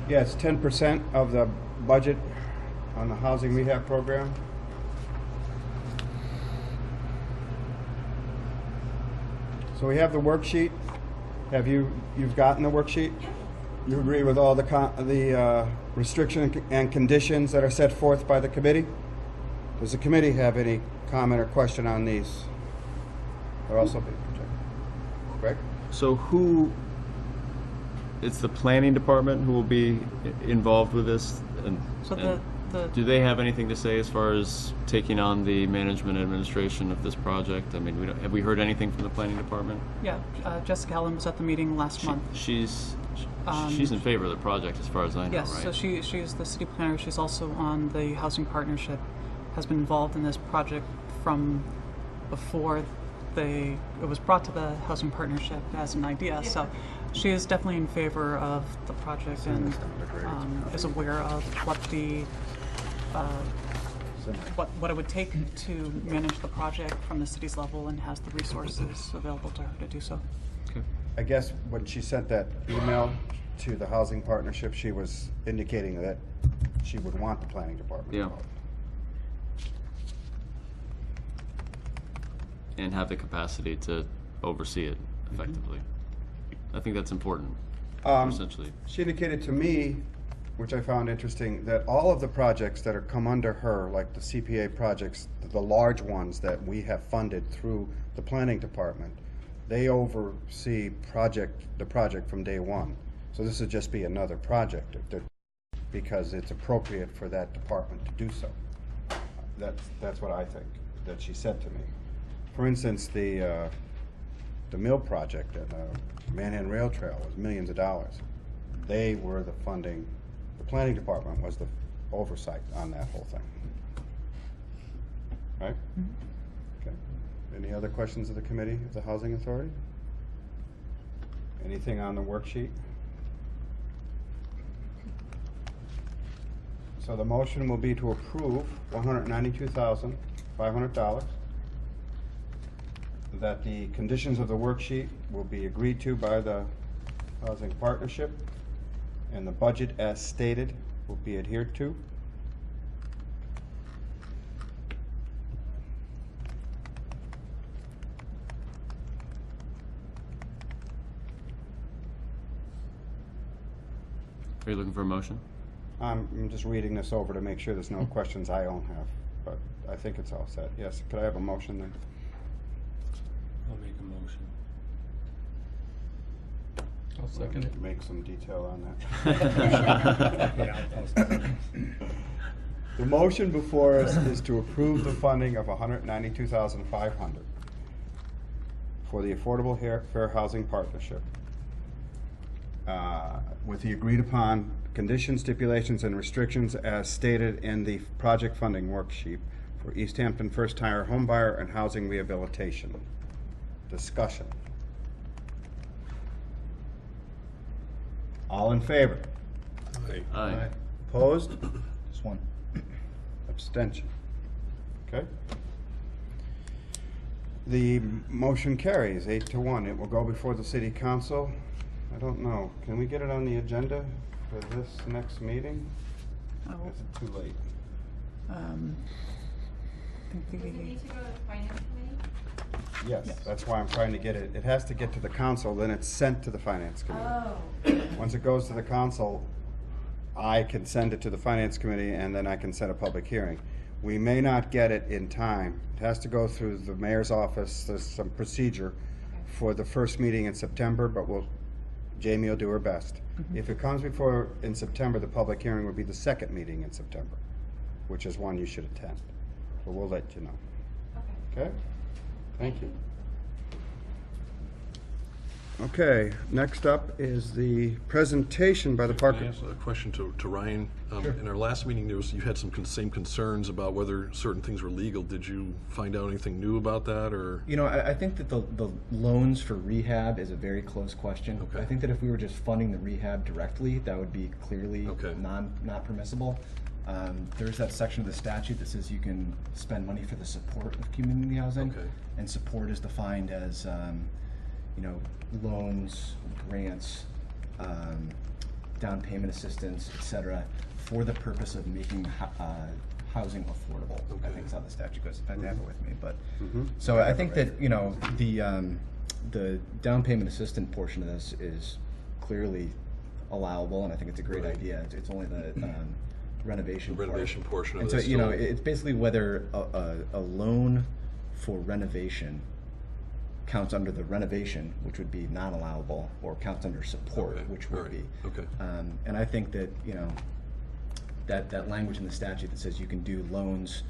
Yeah, it's 10% of the budget on the housing rehab program. So we have the worksheet. You've gotten the worksheet? You agree with all the restrictions and conditions that are set forth by the committee? Does the committee have any comment or question on these? They're also being projected. Greg? So it's the planning department who will be involved with this? So do they have anything to say as far as taking on the management and administration of this project? I mean, have we heard anything from the planning department? Yeah, Jessica Helen was at the meeting last month. She's in favor of the project as far as I know, Yes, right? so she's the city planner. She's also on the housing partnership, has been involved in this project from before it was brought to the housing partnership as an idea. So she is definitely in favor of the project and is aware of what the what it would take to manage the project from the city's level and has the resources available to her to do so. Okay. I guess when she sent that email to the housing partnership, she was indicating that she would want the planning department Yeah. involved. And have the capacity to oversee it effectively. I think that's important, essentially. She indicated to me, which I found interesting, that all of the projects that are come under her, like the CPA projects, the large ones that we have funded through the planning department, they oversee the project from day one. So this would just be another project because it's appropriate for that department to do so. That's what I think that she said to me. For instance, the mill project and the Manhattan Rail Trail was millions of dollars. They were the funding. The planning department was the oversight on that whole thing. Right? Okay. Any other questions of the committee of the Housing Authority? Anything on the worksheet? So the motion will be to approve $192,500. That the conditions of the worksheet will be agreed to by the housing partnership, and the budget as stated will be adhered to. Are you looking for a motion? I'm just reading this over to make sure there's no questions I don't have, but I think it's all set. Yes, could I have a motion then? I'll make a motion. I'll second it. Make some detail on Yeah, that. The motion before us is to approve the funding of $192,500 for the Affordable Fair Housing Partnership with the agreed upon conditions, stipulations, and restrictions as stated in the project funding worksheet for East Hampton First Tire Homebuyer and Housing Rehabilitation. Discussion. All in favor? Aye. Opposed? Just one. Abstention. Okay. The motion carries 8-1. It will go before the city council. I don't know. Can we get it on the agenda for this next meeting? Oh. Is it too late? I think Does it need to go to the finance committee? Yes, that's why I'm trying to get it. It has to get to the council, then it's sent to the finance committee. Oh, Once it goes to the council, I can send it to the finance committee, and then I can set a public hearing. We may not get it in time. It has to go through the mayor's office. There's some procedure for the first meeting in September, but Jamie will do her best. If it comes before in September, the public hearing would be the second meeting in September, which is one you should attend. But we'll let you know. Okay? Thank you. Okay, next up is the presentation by the Park. Can I ask a question to Ryan? In our last meeting, you had some same concerns about whether certain things were legal. Did you find out anything new about that, or? You know, I think that the loans for rehab is a very close question. Okay. I think that if we were just funding the rehab directly, that would be clearly Okay. not permissible. There's that section of the statute that says you can spend money for the support of community housing. Okay. And support is defined as, you know, loans, grants, down payment assistance, et cetera, for the purpose of making housing affordable. I think is how the statute goes. In fact, I have it with me. But so I think that, you know, the down payment assistant portion of this is clearly allowable, and I think it's a great idea. It's only the renovation portion of and this. so, you know, it's basically whether a loan for renovation counts under the renovation, which would be non-allowable, or counts under support, Okay. which would All right. be. Okay. And I think that, you know, that language in the statute that says you can do loans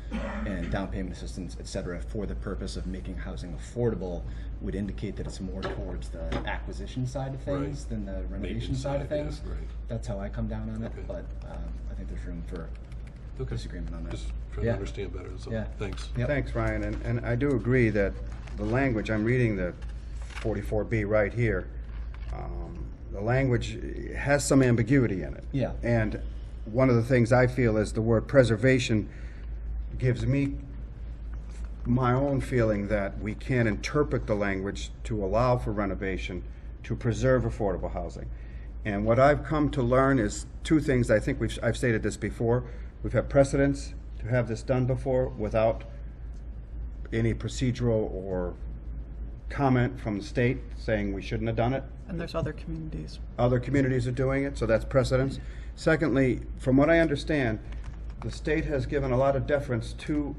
and down payment assistance, et cetera, for the purpose of making housing affordable would indicate that it's more towards the acquisition side of things Right. than the renovation Maintenance side of side, yeah, things. right. That's how I come down on it, Okay. but I think there's room for Okay. disagreement on that. Just trying to understand better, so, Yeah. thanks. Yep. Thanks, Ryan, and I do agree that the language, I'm reading the 44B right here, the language has some ambiguity in it. Yeah. And one of the things I feel is the word preservation gives me my own feeling that we can't interpret the language to allow for renovation to preserve affordable housing. And what I've come to learn is two things. I think I've stated this before. We've had precedents to have this done before without any procedural or comment from the state saying we shouldn't have done it. And there's other communities. Other communities are doing it, so that's precedence. Secondly, from what I understand, the state has given a lot of deference to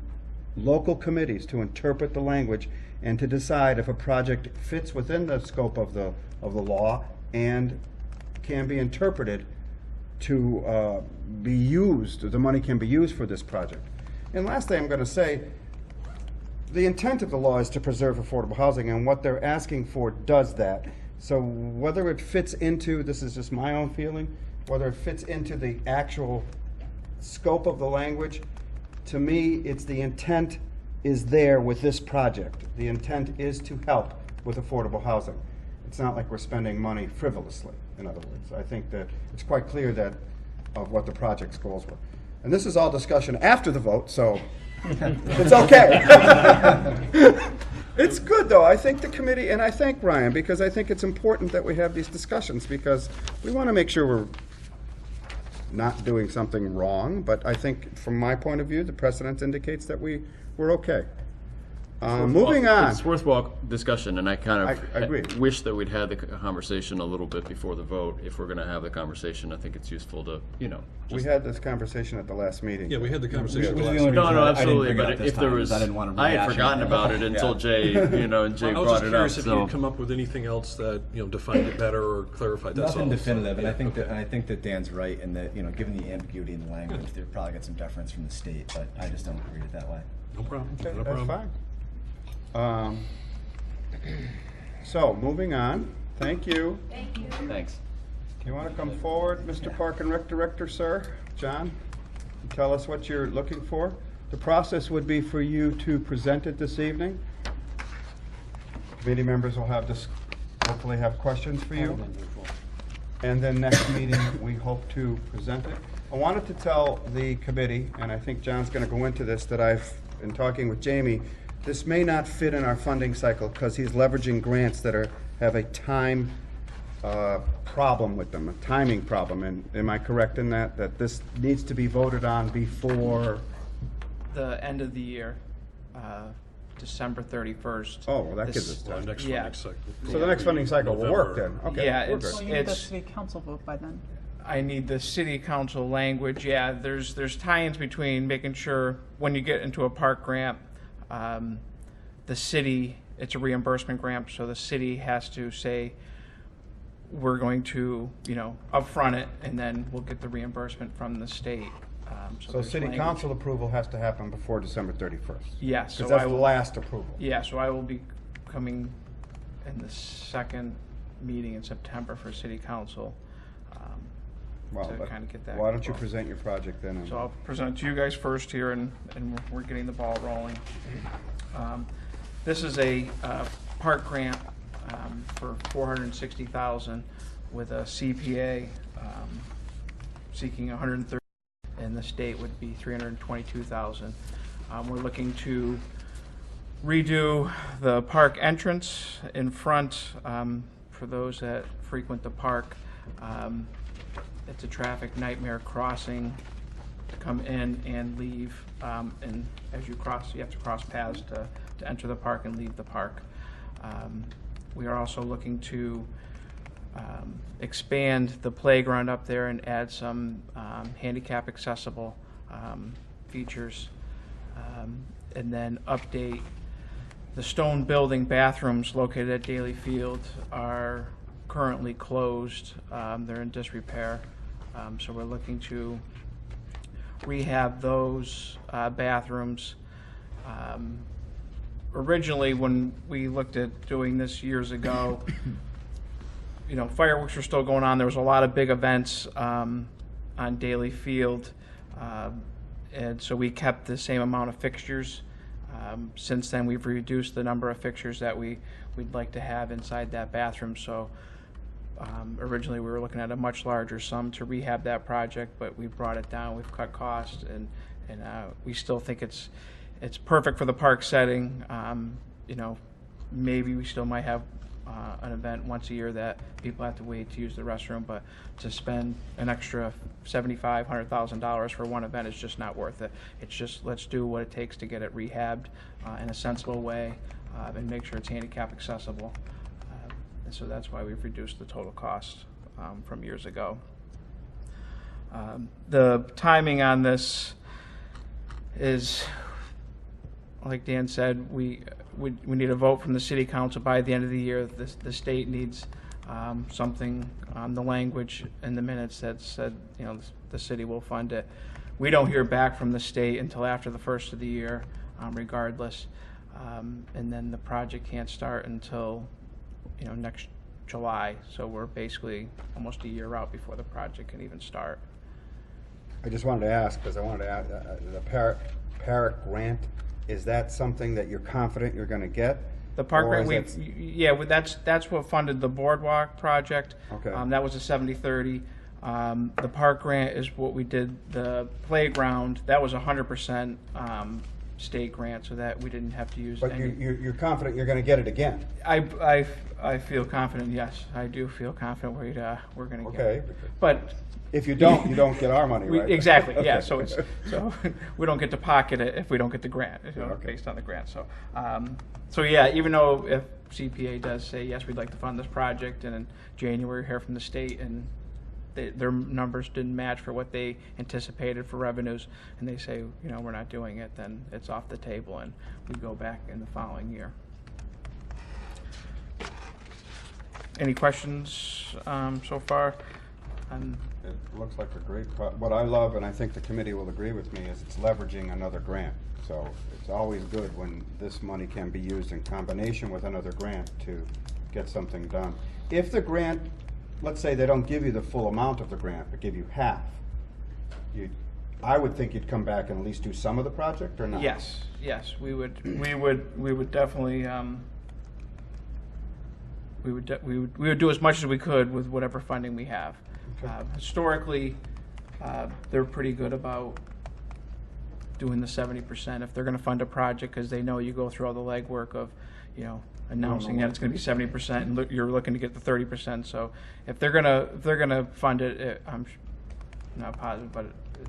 local committees to interpret the language and to decide if a project fits within the scope of the law and can be interpreted to be used, the money can be used for this project. And lastly, I'm going to say, the intent of the law is to preserve affordable housing, and what they're asking for does that. So whether it fits into, this is just my own feeling, whether it fits into the actual scope of the language, to me, it's the intent is there with this project. The intent is to help with affordable housing. It's not like we're spending money frivolously, in other words. I think that it's quite clear that of what the project's goals were. And this is all discussion after the vote, so it's okay. It's good, though. I think the committee, and I thank Ryan, because I think it's important that we have these discussions, because we want to make sure we're not doing something wrong, but I think from my point of view, the precedent indicates that we're okay. Moving on. It's worthwhile discussion, and I kind of I agree. wish that we'd had the conversation a little bit before the vote. If we're going to have the conversation, I think it's useful to, you know. We had this conversation at the last meeting. Yeah, we had the conversation. Which is last the only meeting. No, reason I didn't absolutely. bring it up But this if there time, was, is I didn't want to I had rehash forgotten it. about it until Yeah. Jay, you know, and Jay I was brought just it curious up. if So you'd come up with anything else that, you know, defined it better or clarified, that's all. Nothing definitive, and Yeah, I think okay. I think that Dan's right in that, you know, given the ambiguity in the language, they're probably got some deference from the state, but I just don't read it that way. No problem, Okay, no that's problem. fine. So, moving on. Thank you. thank you. thanks. You want to come forward, Mr. Park and Rec Director, sir? John, tell us what you're looking for. The process would be for you to present it this evening. Committee members will have this, hopefully have questions for you. And then next meeting, we hope to present it. I wanted to tell the committee, and I think John's going to go into this, that I've been talking with Jamie. This may not fit in our funding cycle because he's leveraging grants that have a time problem with them, a timing problem. And am I correct in that this needs to be voted on before? The end of the year, December 31st. Oh, well, that This- gives us time. Next Yeah. funding cycle. So the next funding cycle will work then? November. Okay, Yeah, we're it's- good. Well, you need the It's- city council vote by then. I need the city council language. Yeah, there's tie-ins between making sure when you get into a park grant, the city, it's a reimbursement grant, so the city has to say, we're going to, upfront it, and then we'll get the reimbursement from the state. So there's city language. council approval has to happen before December 31st? Yes. Because so that's I the will- last approval? Yeah, so I will be coming in the second meeting in September for city council Well, to but kind of get that. why don't you going. present your project then? So I'll present it to you guys first here, and we're getting the ball rolling. This is a park grant for $460,000 with a CPA seeking $130,000, and the state would be $322,000. We're looking to redo the park entrance in front for those that frequent the park. It's a traffic nightmare crossing to come in and leave, and as you cross, you have to cross paths to enter the park and leave the park. We are also looking to expand the playground up there and add some handicap accessible features, and then update the stone building bathrooms located at Daly Field are currently closed. They're in disrepair. So we're looking to rehab those bathrooms. Originally, when we looked at doing this years ago, fireworks were still going on. There was a lot of big events on Daly Field. And so we kept the same amount of fixtures. Since then, we've reduced the number of fixtures that we'd like to have inside that bathroom. So originally, we were looking at a much larger sum to rehab that project, but we brought it down. We've cut costs, and we still think it's perfect for the park setting. Maybe we still might have an event once a year that people have to wait to use the restroom, but to spend an extra $75,000, $100,000 for one event is just not worth it. It's just, let's do what it takes to get it rehabbed in a sensible way and make sure it's handicap accessible. And so that's why we've reduced the total cost from years ago. The timing on this is, like Dan said, we need a vote from the city council by the end of the year. The state needs something on the language in the minutes that said, the city will fund it. We don't hear back from the state until after the first of the year, regardless. And then the project can't start until, next July. So we're basically almost a year out before the project can even start. I just wanted to ask, because I wanted to add, the PARIC grant, is that something that you're confident you're going to get? The park Or grant, is that's what funded the boardwalk project. Okay. That was a 70-30. The park grant is what we did, the playground, that was 100% state grant, so that we didn't have to use But any. you're confident you're going to get it again? I feel confident, yes. I do feel confident we're going to get Okay. it. But if you don't, you don't get our money, right? Exactly, yeah. Okay. So we don't get to pocket it if we don't get the grant, Okay. based on the grant. So yeah, even though if CPA does say, yes, we'd like to fund this project, and in January hear from the state, and their numbers didn't match for what they anticipated for revenues, and they say, we're not doing it, then it's off the table, and we go back in the following year. Any questions so far? It looks like a great, what I love, and I think the committee will agree with me, is it's leveraging another grant. So it's always good when this money can be used in combination with another grant to get something done. If the grant, let's say they don't give you the full amount of the grant, but give you half, I would think you'd come back and at least do some of the project, or not? Yes, we would definitely, we would do as much as we could with whatever funding we have. Historically, they're pretty good about doing the 70% if they're going to fund a project, because they know you go through all the legwork of, announcing that it's going to be 70%, and you're looking to get the 30%. So if they're gonna fund it, I'm not positive, but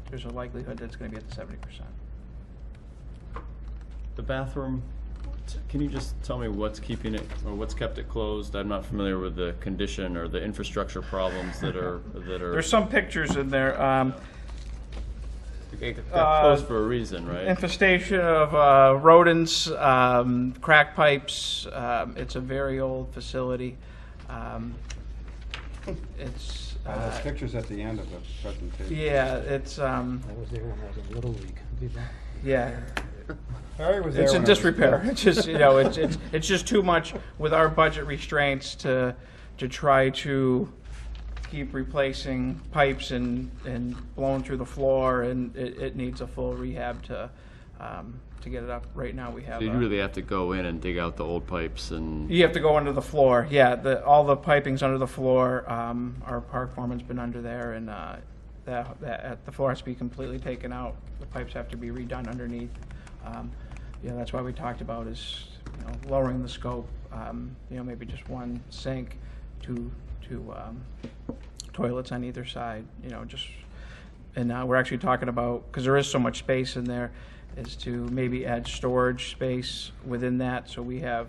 there's a likelihood that it's going to be at the 70%. The bathroom Can you just tell me what's keeping it, or what's kept it closed? I'm not familiar with the condition or the infrastructure problems that are. There's some pictures in there. It got closed for a reason, right? Infestation of rodents, crack pipes. It's a very old facility. It's There's pictures at the end of the presentation. yeah, it's I was there when I was in Little League. yeah. Harry was there It's when in it was disrepair. built. It's just, you know, it's just too much with our budget restraints to try to keep replacing pipes and blowing through the floor, and it needs a full rehab to get it up. Right now we have. So you really have to go in and dig out the old pipes and. You have to go under the floor. Yeah, all the piping's under the floor. Our park foreman's been under there, and the floor has to be completely taken out. The pipes have to be redone underneath. That's why we talked about is lowering the scope. Maybe just one sink, two toilets on either side. And now we're actually talking about, because there is so much space in there, is to maybe add storage space within that, so we have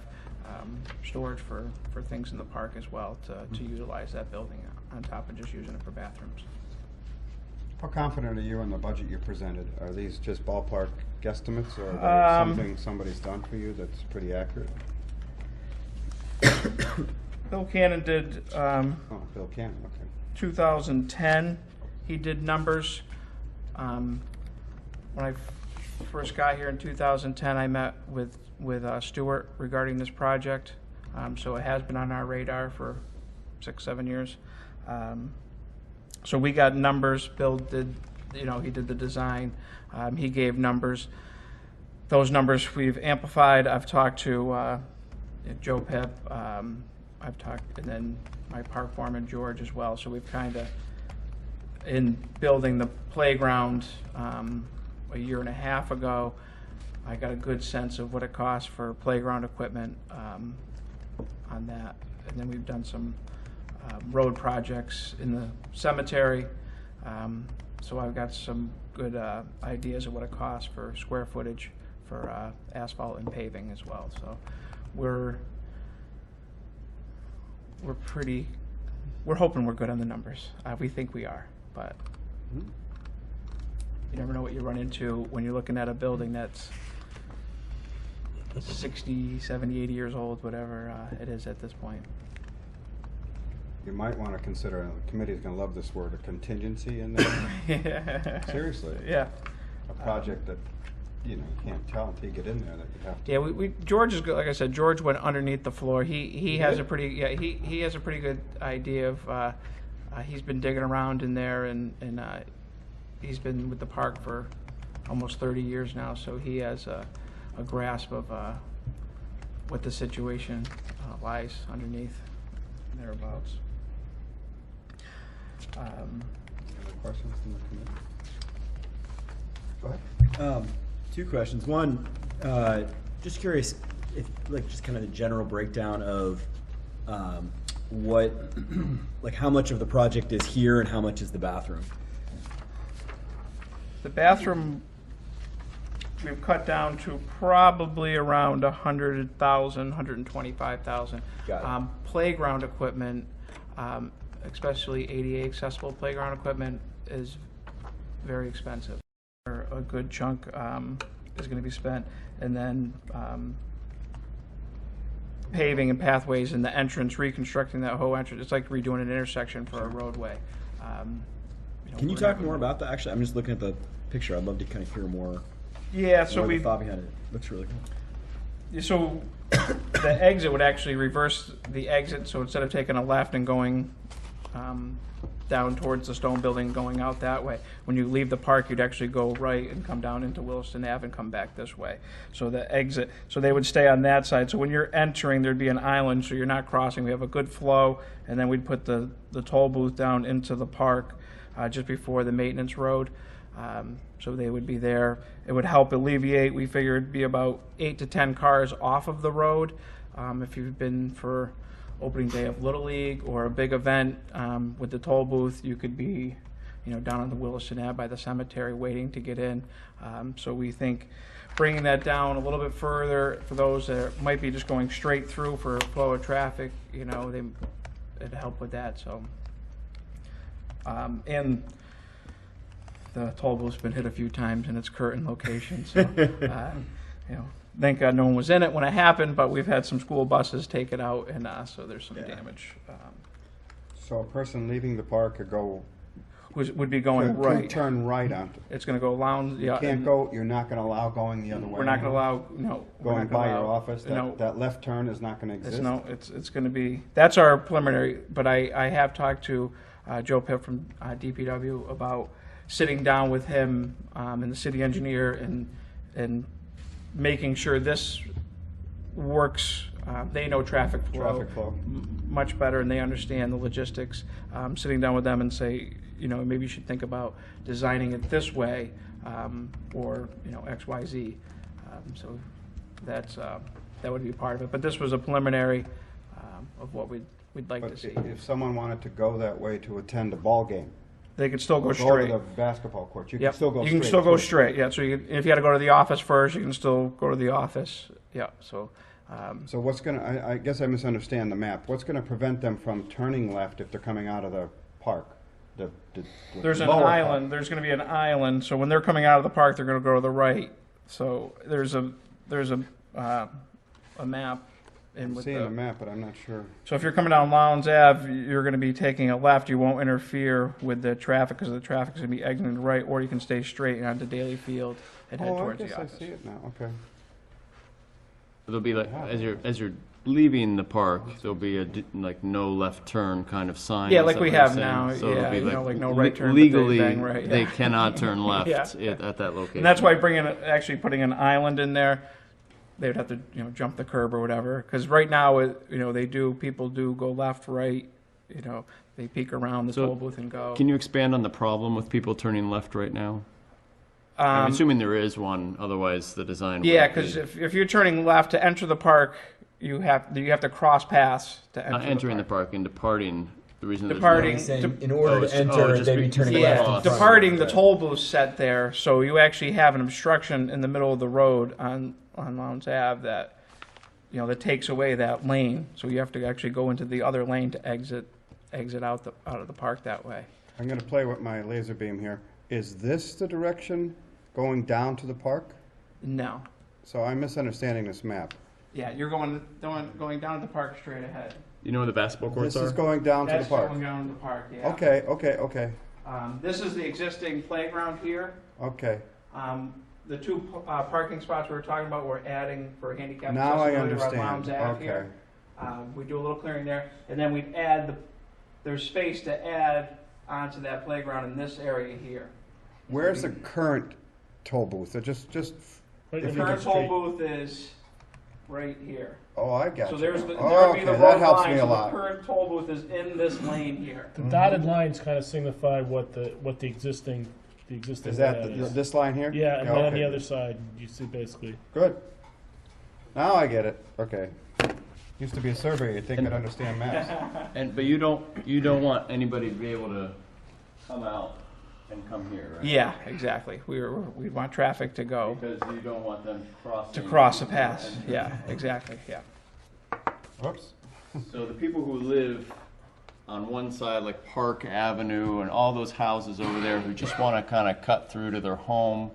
storage for things in the park as well to utilize that building on top of just using it for bathrooms. How confident are you in the budget you presented? Are these just ballpark guesstimates, or are they something somebody's done for you that's pretty accurate? Bill Cannon did Bill Cannon, okay. 2010. He did numbers. When I first got here in 2010, I met with Stuart regarding this project. So it has been on our radar for 6-7 years. So we got numbers. Bill did, he did the design. He gave numbers. Those numbers we've amplified. I've talked to Joe Pep. I've talked, and then my park foreman George as well. So we've kind of, in building the playground a year and a half ago, I got a good sense of what it costs for playground equipment on that. And then we've done some road projects in the cemetery. So I've got some good ideas of what it costs for square footage for asphalt and paving as well. So we're hoping we're good on the numbers. We think we are, but you never know what you run into when you're looking at a building that's 60, 70, 80 years old, whatever it is at this point. You might want to consider, the committee's going to love this word, a contingency in there. Yeah. Seriously. Yeah. A project that, you can't tell until you get in there that you have to. Yeah, George is good. Like I said, George went underneath the floor. He has did? a pretty he has a pretty good idea of. He's been digging around in there, and he's been with the park for almost 30 years now, so he has a grasp of what the situation lies underneath, thereabouts. Any other questions from the committee? Go ahead. 2 questions. One, just curious if, just kind of the general breakdown of how much of the project is here and how much is the bathroom? The bathroom we've cut down to probably around 100,000, 125,000. Got it. Playground equipment, especially ADA accessible playground equipment, is very expensive. A good chunk is going to be spent, and then paving and pathways in the entrance, reconstructing that whole entrance. It's like redoing an intersection for a roadway. Can you talk more about that? Actually, I'm just looking at the picture. I'd love to kind of hear more. Yeah, so more of we the thought behind it. Looks really cool. So the exit would actually reverse the exit. So instead of taking a left and going down towards the stone building, going out that way, when you leave the park, you'd actually go right and come down into Williston Ave and come back this way. So the exit, so they would stay on that side. So when you're entering, there'd be an island, so you're not crossing. We have a good flow, and then we'd put the toll booth down into the park just before the maintenance road. So they would be there. It would help alleviate, we figured, be about 8 to 10 cars off of the road. If you've been for opening day of Little League or a big event with the toll booth, you could be down on the Williston Ave by the cemetery waiting to get in. So we think bringing that down a little bit further for those that might be just going straight through for flow of traffic, it'd help with that. So, and the toll booth's been hit a few times in its current location. So, thank God no one was in it when it happened, but we've had some school buses take it out, and so there's some damage. So a person leaving the park could go. Would be going could right. Turn right onto. It's going to go around. You can't go. You're not going to allow going the other way. We're not going to allow. No. Going by your office. No. That left turn is not going to exist. It's going to be. That's our preliminary. But I have talked to Joe Pitt from DPW about sitting down with him and the city engineer and making sure this works. They know traffic flow much better, and they understand the logistics. Sitting down with them and say, maybe you should think about designing it this way, or X, Y, Z. So that would be part of it. But this was a preliminary of what we'd like to see. If someone wanted to go that way to attend a ball game, they could still go or straight. Go to the basketball court. You Yep. can still go. You straight can still go through. straight. Yeah. So if you had to go to the office first, you can still go to the office. Yeah. So. So what's going to, I guess I misunderstand the map. What's going to prevent them from turning left if they're coming out of the park? There's an lower island. There's going to be an island. So when they're coming out of the park, they're going to go to the right. So there's a map. I'm seeing the map, but I'm not sure. So if you're coming down Lowndes Ave, you're going to be taking a left. You won't interfere with the traffic because the traffic's going to be exiting the right, or you can stay straight onto Daly Field and head towards the office. I see it now. Okay. There'll be like, as you're leaving the park, there'll be a no left turn kind of sign. Yeah, is like that we what you're have saying? now. So it'll Yeah, be like no right turn, but they legally, bang right, they yeah. cannot turn left Yeah. at that location. And that's why actually putting an island in there, they would have to jump the curb or whatever. Because right now, people do go left, right. They peek around the toll booth and go. Can you expand on the problem with people turning left right now? I'm assuming there is one, otherwise the design. Yeah, because if you're turning left to enter the park, you have to cross paths to enter. Not entering the park and departing. The reason departing in order to enter, they'd be turning left. Departing, the toll booth set there, so you actually have an obstruction in the middle of the road on Lowndes Ave that that takes away that lane. So you have to actually go into the other lane to exit out of the park that way. I'm going to play with my laser beam here. Is this the direction going down to the park? No. So I'm misunderstanding this map. Yeah, you're going down to the park straight ahead. You know where the basketball courts are? This is going down to the park. That's going down to the park, yeah. Okay. This is the existing playground here. Okay. The two parking spots we were talking about, we're adding for handicap Now I accessibility around understand. Lowndes Ave here. We do a little clearing there, and then we'd add there's space to add onto that playground in this area here. Where's the current toll booth? Just The current toll booth is right here. Oh, I got So you. there's the, Oh, there would be okay, the that road helps line, me a so lot. the current toll booth is in this lane here. The dotted lines kind of signify what the existing Is that this line here? Yeah, and then on okay. the other side, you see basically. Good. Now I get it. Okay. Used to be a surveyor. You'd think I'd understand maps. But you don't want anybody to be able to come out and come here, right? Yeah, exactly. We want traffic to go. Because you don't want them crossing. To cross a pass. Yeah, exactly. Yeah. Whoops. So the people who live on one side, like Park Avenue and all those houses over there who just want to kind of cut through to their home,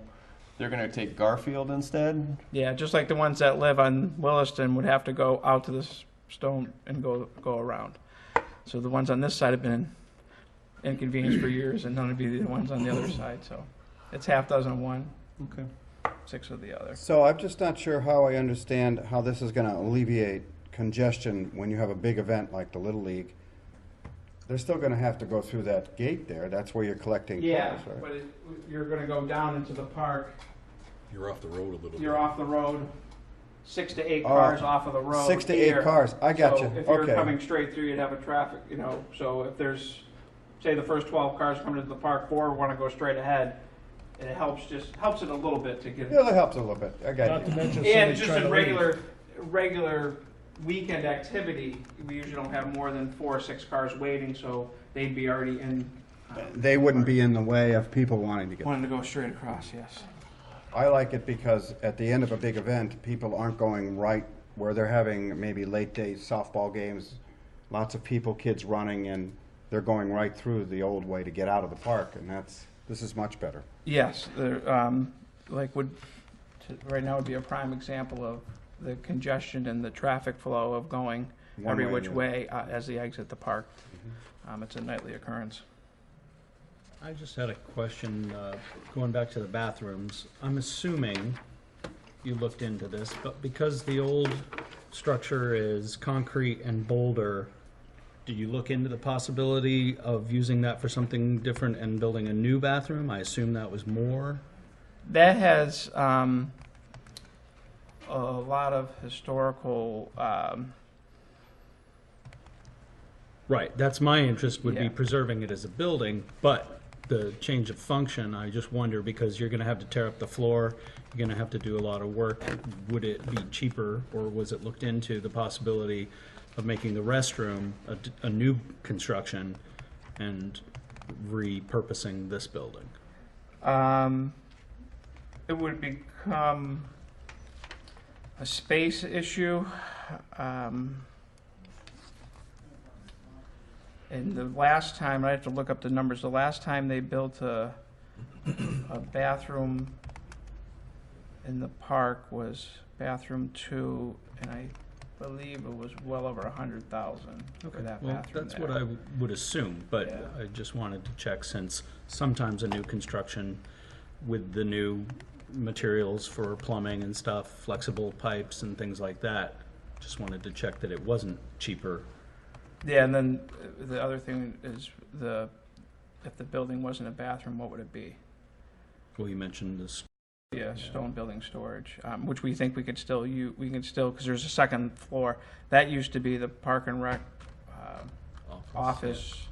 they're going to take Garfield instead? Yeah, just like the ones that live on Williston would have to go out to the stone and go around. So the ones on this side have been inconvenienced for years, and none would be the ones on the other side. So it's half dozen of one, okay, 6 of the other. So I'm just not sure how I understand how this is going to alleviate congestion when you have a big event like the Little League. They're still going to have to go through that gate there. That's where you're collecting Yeah, cars, right? but you're going to go down into the park. You're off the road a little bit. You're off the road. 6 to 8 Oh, cars off of the road. 6 to 8 here. cars. I got So you. if you're Okay. coming straight through, you'd have a traffic, so if there's, say the first 12 cars coming into the park, 4 want to go straight ahead, it helps it a little bit to get. Yeah, that helps a little bit. I got Not you. to mention And somebody's just trying in to leave. regular weekend activity, we usually don't have more than 4 or 6 cars waiting, so they'd be already in They wouldn't be in the way of people wanting to get. Wanted to go straight across, yes. I like it because at the end of a big event, people aren't going right where they're having maybe late day softball games, lots of people, kids running, and they're going right through the old way to get out of the park, and this is much better. Yes, right now would be a prime example of the congestion and the traffic flow of going One every way, which yeah. way as they exit the park. It's a nightly occurrence. I just had a question, going back to the bathrooms. I'm assuming you looked into this, but because the old structure is concrete and boulder, did you look into the possibility of using that for something different and building a new bathroom? I assume that was more. That has a lot of historical. Right, that's my interest, would Yeah. be preserving it as a building, but the change of function, I just wonder, because you're gonna have to tear up the floor, you're gonna have to do a lot of work. Would it be cheaper, or was it looked into the possibility of making the restroom a new construction and repurposing this building? It would become a space issue. And the last time, I have to look up the numbers, the last time they built a bathroom in the park was bathroom 2, and I believe it was well over 100,000 for that Well, bathroom that's there. what I would assume, but Yeah. I just wanted to check, since sometimes a new construction with the new materials for plumbing and stuff, flexible pipes and things like that, just wanted to check that it wasn't cheaper. Yeah, and then the other thing is if the building wasn't a bathroom, what would it be? Well, you mentioned this. Yeah, stone building storage, which we think we could still use, because there's a second floor. That used to be the Park and Rec office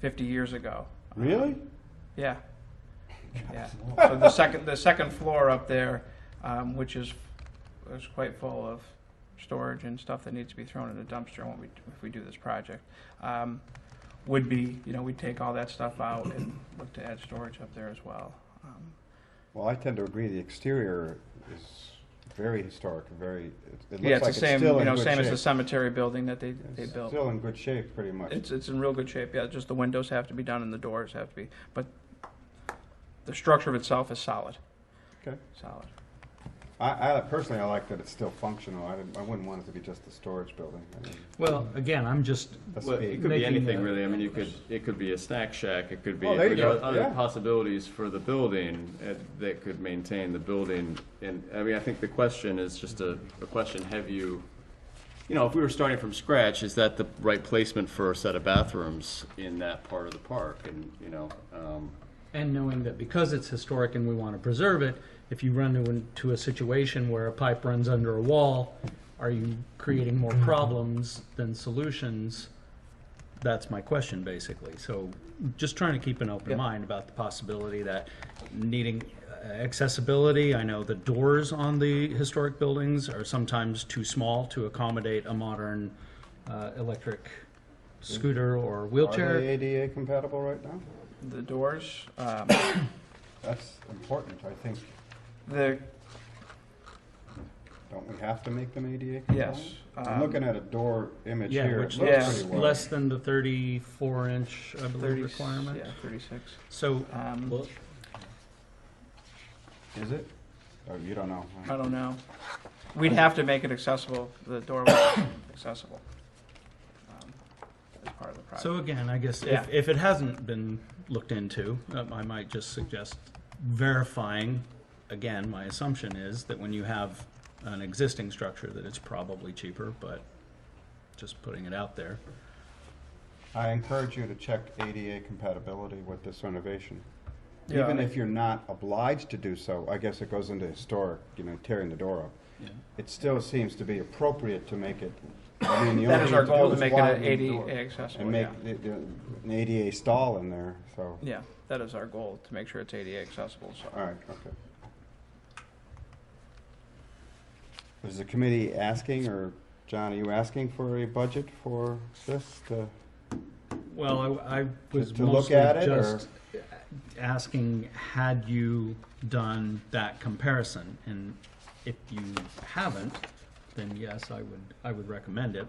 50 years ago. Really? Yeah. Yeah. So the second floor up there, which is quite full of storage and stuff that needs to be thrown in a dumpster if we do this project, would be, we'd take all that stuff out and look to add storage up there as well. Well, I tend to agree. The exterior is very historic, it looks Yeah, it's like the same, still in good same as the shape. cemetery building that they built. Still in good shape, pretty much. It's in real good shape, yeah, just the windows have to be done and the doors have to be, but the structure of itself is solid. Okay. Solid. I personally, I like that it's still functional. I wouldn't want it to be just a storage building. Well, again, I'm just Well, it could be making anything a- really. I mean, it could be a snack shack. It could be Oh, there you go. other Yeah. possibilities for the building that could maintain the building. And I mean, I think the question is just a question: have you, if we were starting from scratch, is that the right placement for a set of bathrooms in that part of the park? And And knowing that because it's historic and we want to preserve it, if you run into a situation where a pipe runs under a wall, are you creating more problems than solutions? That's my question, basically. So just trying to keep an open mind about the possibility that needing accessibility. I know the doors on the historic buildings are sometimes too small to accommodate a modern electric scooter or wheelchair. Are they ADA compatible right now? The doors, That's important, I think. Don't we have to make them ADA compliant? Yes. I'm looking at a door image Yeah, here. which It looks is pretty well. less than the 34-inch, I believe, 30, requirement. yeah, 36. So, Is it? Oh, you don't know. I don't know. We'd have to make it accessible, the door was accessible as part of the project. so again, I guess Yeah. if it hasn't been looked into, I might just suggest verifying. Again, my assumption is that when you have an existing structure, that it's probably cheaper, but just putting it out there. I encourage you to check ADA compatibility with this renovation. Yeah, Even if you're not obliged to do so, I guess it goes into historic, tearing the door up. Yeah. It still seems to be appropriate to make it, I mean, the That only is thing our to goal, do to is make it an widen the ADA door accessible, and make yeah. an ADA stall in there, so. Yeah, that is our goal, to make sure it's ADA accessible, so. All right, okay. Is the committee asking, or John, are you asking for a budget for this? Well, I was to look mostly at it, just asking, had you done that comparison? And if you haven't, then yes, I would recommend it.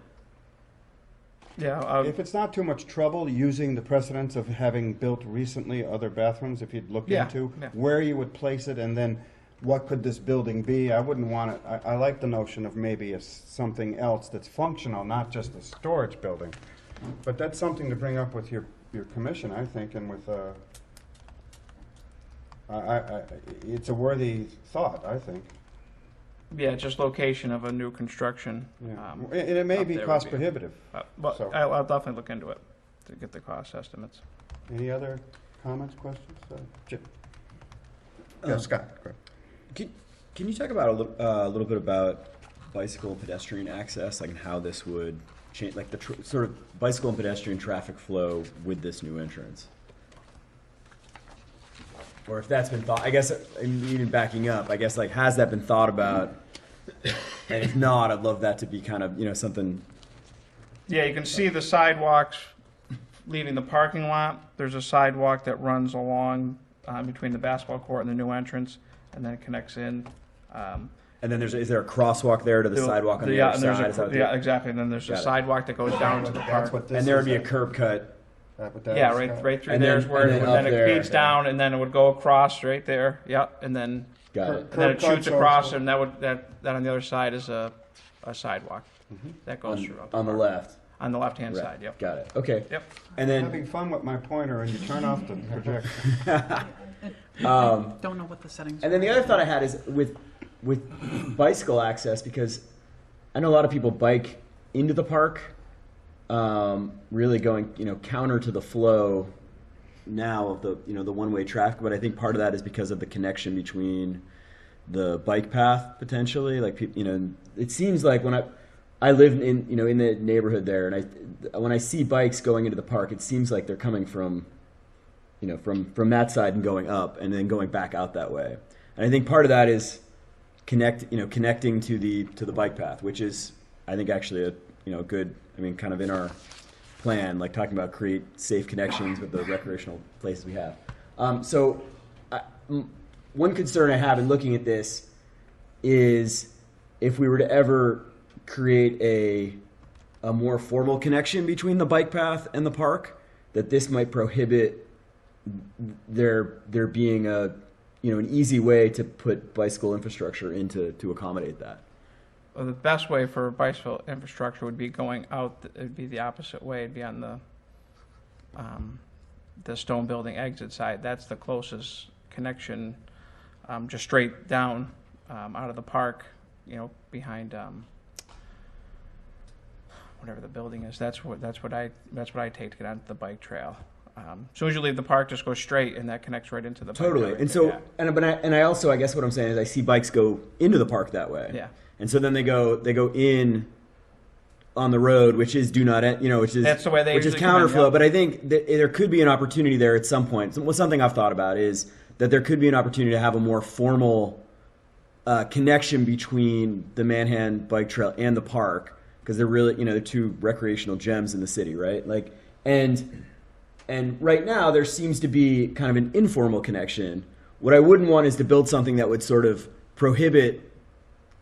Yeah, If it's not too much trouble using the precedence of having built recently other bathrooms, if you'd looked Yeah, into yeah. where you would place it and then what could this building be, I wouldn't want it, I like the notion of maybe something else that's functional, not just a storage building. But that's something to bring up with your commission, I think, and with, it's a worthy thought, I think. yeah, just location of a new construction. And it may up be there would cost prohibitive. But So- I'll definitely look into it to get the cost estimates. Any other comments, questions? Jim? Yeah, Scott, go ahead. Can you talk about a little bit about bicycle and pedestrian access, like and how this would change, like the sort of bicycle and pedestrian traffic flow with this new entrance? Or if that's been thought, I guess, even backing up, I guess, like, has that been thought about? And if not, I'd love that to be kind of, something. Yeah, you can see the sidewalks leaving the parking lot. There's a sidewalk that runs along between the basketball court and the new entrance, and then it connects in. And then is there a crosswalk there to the sidewalk on the other and there's side? Is that what yeah, exactly. And then there's a Got it. sidewalk that goes down to the park. And there would be a curb cut. Yeah, right through And there then- is where and then up it there. feeds down, and then it would go across right there. Yep, and then Got it. and then it Curb shoots cuts across, also. and that on the other side is a sidewalk that goes through. On the left. On the left-hand Right. side. Yep. Got it. Okay. Yep. And then Having fun with my pointer and you turn off the projector. Don't know what the settings are. And then the other thought I had is with bicycle access, because I know a lot of people bike into the park, really going counter to the flow now of the the one-way traffic. But I think part of that is because of the connection between the bike path potentially. Like it seems like when I live in in the neighborhood there, and when I see bikes going into the park, it seems like they're coming from from that side and going up and then going back out that way. And I think part of that is connecting to the bike path, which is I think actually a good, kind of in our plan, like talking about create safe connections with the recreational places we have. So one concern I have in looking at this is if we were to ever create a more formal connection between the bike path and the park, that this might prohibit there being an easy way to put bicycle infrastructure to accommodate that. Well, the best way for bicycle infrastructure would be going out. It would be the opposite way. It'd be on the stone building exit side. That's the closest connection, just straight down out of the park. Behind whatever the building is. That's what I take to get onto the bike trail. As soon as you leave the park, just go straight, and that connects right into the bike Totally. trail. And so, and I also, I guess what I'm saying is I see bikes go into the park that way. Yeah. And so then they go in on the road, which is which is That's the way they which is usually come in, counterflow. yep. But I think that there could be an opportunity there at some point. Something I've thought about is that there could be an opportunity to have a more formal connection between the Manhan Bike Trail and the park, because they're really they're two recreational gems in the city, right? Like and right now there seems to be kind of an informal connection. What I wouldn't want is to build something that would sort of prohibit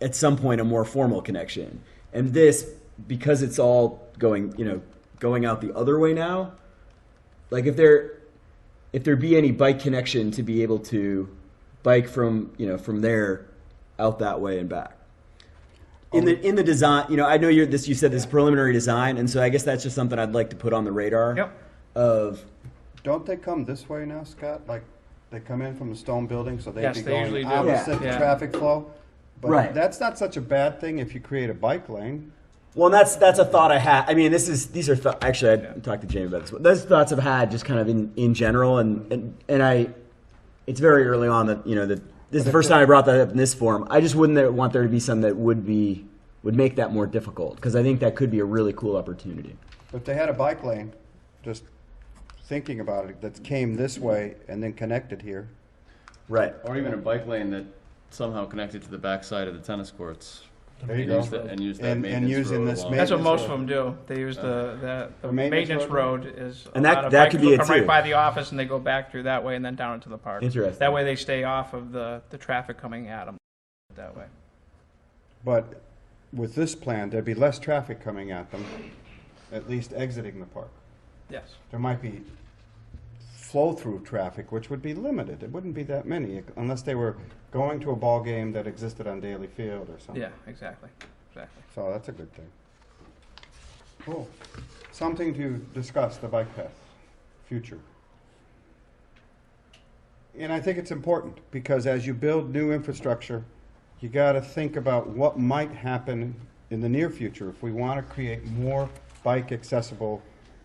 at some point a more formal connection. And this, because it's all going out the other way now, like if there be any bike connection to be able to bike from from there out that way and back. In the design, I know you said this is preliminary design, and so I guess that's just something I'd like to put on the radar. Yep. Don't they come this way now, Scott? Like they come in from the stone building, so they'd Yes, be they going usually do. opposite Yeah. the traffic flow? But Right. that's not such a bad thing if you create a bike lane. Well, that's a thought I had. These are actually I talked to Jamie about this. Those thoughts I've had just kind of in general, and it's very early on that that this is the first time I brought that up in this forum. I just wouldn't want there to be something that would make that more difficult, because I think that could be a really cool opportunity. If they had a bike lane, just thinking about it, that came this way and then connected here. Right. Or even a bike lane that somehow connected to the backside of the tennis courts. There you And go. use the- and use that And maintenance using road this along. That's what maintenance most of road. them do. They use the The maintenance maintenance road? road is, And a that- lot of that bikes could be will it come right too. by the office and they go back through that way and then down into the park. Interesting. That way they stay off of the traffic coming at them that way. But with this plan, there'd be less traffic coming at them, at least exiting the park. Yes. There might be flow-through traffic, which would be limited. It wouldn't be that many, unless they were going to a ball game that existed on Daly Field or something. Yeah, exactly. Exactly. So that's a good thing. Cool. Something to discuss, the bike path, future. And I think it's important, because as you build new infrastructure, you got to think about what might happen in the near future if we want to create more bike accessible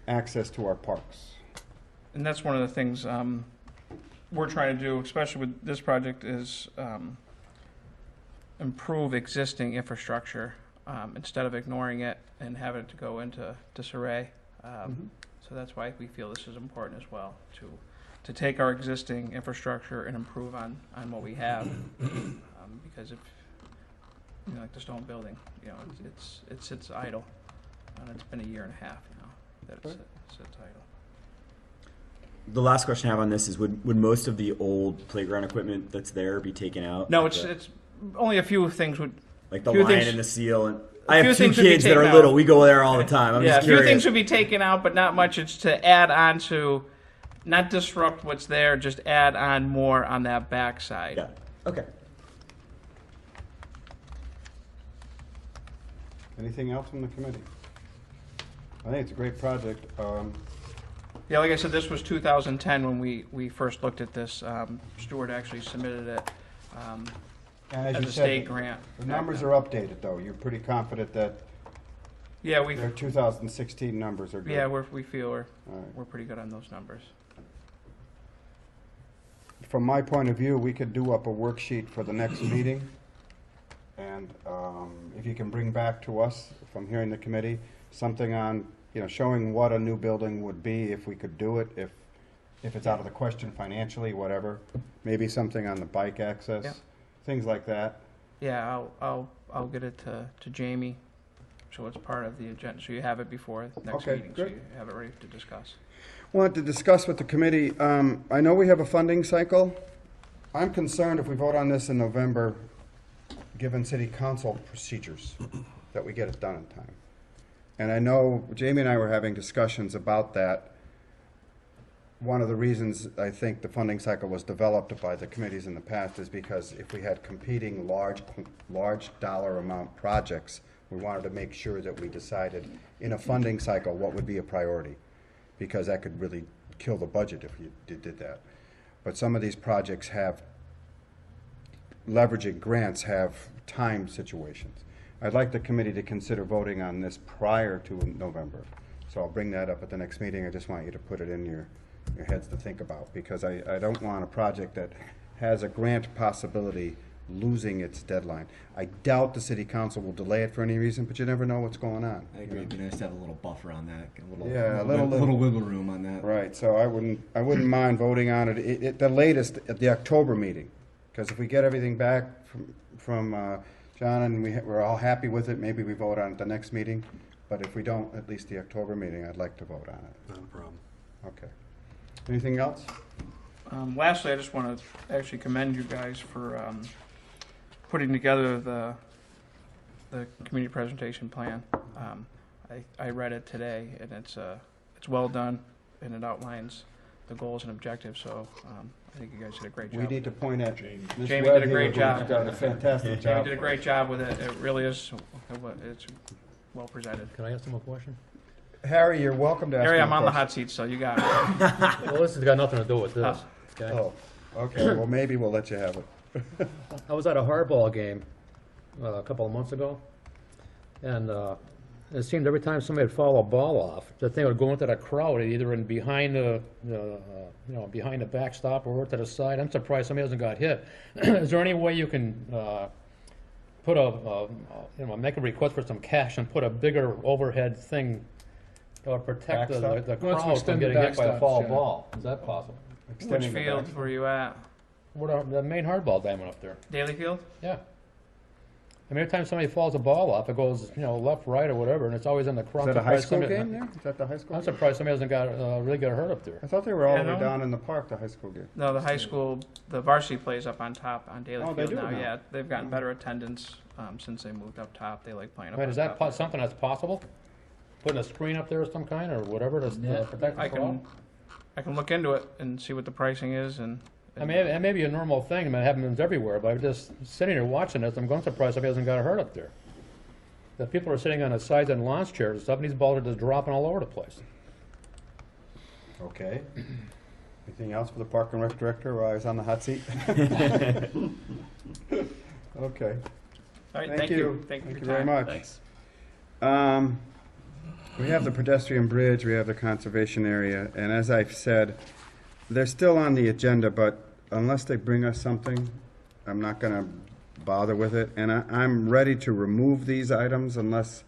access to our parks. And that's one of the things we're trying to do, especially with this project, is improve existing infrastructure instead of ignoring it and having it to go into disarray. So that's why we feel this is important as well, to take our existing infrastructure and improve on what we have. Because if, you know, like the stone building, you know, it sits idle, and it's been a year and a half now that it sits idle. The last question I have on this is, would most of the old playground equipment that's there be taken out? No, Like it's only a few things would. like the few lion things- and the seal. And a I few have two things would be kids that taken are out. little. We go there all the time. I'm Yeah, a just few curious. things would be taken out, but not much. It's to add on to, not disrupt what's there, just add on more on that backside. Yeah. Okay. Anything else from the committee? I think it's a great project. Yeah, like I said, this was 2010 when we first looked at this. Stuart actually submitted it And as you a said, state grant. The numbers are updated, though. You're pretty confident that Yeah, we. their 2016 numbers are good. Yeah, we feel All right. we're pretty good on those numbers. From my point of view, we could do up a worksheet for the next meeting. And if you can bring back to us, from here in the committee, something on, you know, showing what a new building would be if we could do it, if it's out of the question financially, whatever. Maybe something on the bike access, Yeah. things like that. Yeah, I'll get it to Jamie, so it's part of the agenda, so you have it before the next Okay, meeting, so good. you have it ready to discuss. Wanted to discuss with the committee, I know we have a funding cycle. I'm concerned if we vote on this in November, given city council procedures, that we get it done in time. And I know Jamie and I were having discussions about that. One of the reasons I think the funding cycle was developed by the committees in the past is because if we had competing large dollar amount projects, we wanted to make sure that we decided in a funding cycle what would be a priority, because that could really kill the budget if you did that. But some of these projects have, leveraging grants have time situations. I'd like the committee to consider voting on this prior to November. So I'll bring that up at the next meeting. I just want you to put it in your heads to think about, because I don't want a project that has a grant possibility losing its deadline. I doubt the city council will delay it for any reason, but you never know what's going on. I agree. It'd be nice to have a little buffer on that, Yeah, a little wiggle room on that. Right, so I wouldn't mind voting on it, at the latest, at the October meeting. Because if we get everything back from John and we're all happy with it, maybe we vote on it the next meeting. But if we don't, at least the October meeting, I'd like to vote on it. Not a problem. Okay. Anything else? Lastly, I just want to actually commend you guys for putting together the community presentation plan. I read it today, and it's well done, and it outlines the goals and objectives. So I think you guys did a great job. We need to point at Ms. Jamie Webb did a here, great who's job. done a fantastic Jamie job. did a great job with it. It really is. It's well presented. Can I ask him a question? Harry, you're welcome to ask Harry, me a I'm on the question. hot seat, so you got it. Well, this has got nothing to do with this. Okay. Oh, okay, well, maybe we'll let you have it. I was at a hardball game a couple of months ago, and it seemed every time somebody would foul a ball off, the thing would go into the crowd, either in behind behind the backstop or to the side. I'm surprised somebody hasn't got hit. Is there any way you can put make a request for some cash and put a bigger overhead thing that would protect the Backstop? crowd from extended getting hit by the backstops, foul yeah. ball? Is that possible? Which field were you at? The main hardball diamond up there. Daly Field? Yeah. I mean, every time somebody falls a ball off, it goes, left, right, or whatever, and it's always in the crowd. Is that a high school game there? Is that the high school I'm game? surprised somebody hasn't really got hurt up there. I thought they were all the Yeah, way no. down in the park, the high school game. No, the high school, the varsity plays up on top on Daly Oh, they Field do now. now. Yeah, they've gotten better attendance since they moved up top. They like playing up Right, on is that top. something that's possible? Putting a screen up there of some kind, or whatever, to protect the I crowd? can look into it and see what the pricing is and. I mean, it may be a normal thing, I mean, it happens everywhere, but I'm just sitting here watching this, I'm going surprised somebody hasn't got hurt up there. The people are sitting on the sides and launch chairs and stuff, and these balls are just dropping all over the place. Okay. Anything else for the Park and Rec Director while I was on the hot seat? Okay. All right, thank you. Thank you for your very time. much. Thanks. We have the pedestrian bridge, we have the conservation area, and as I've said, they're still on the agenda, but unless they bring us something, I'm not gonna bother with it, and I'm ready to remove these items unless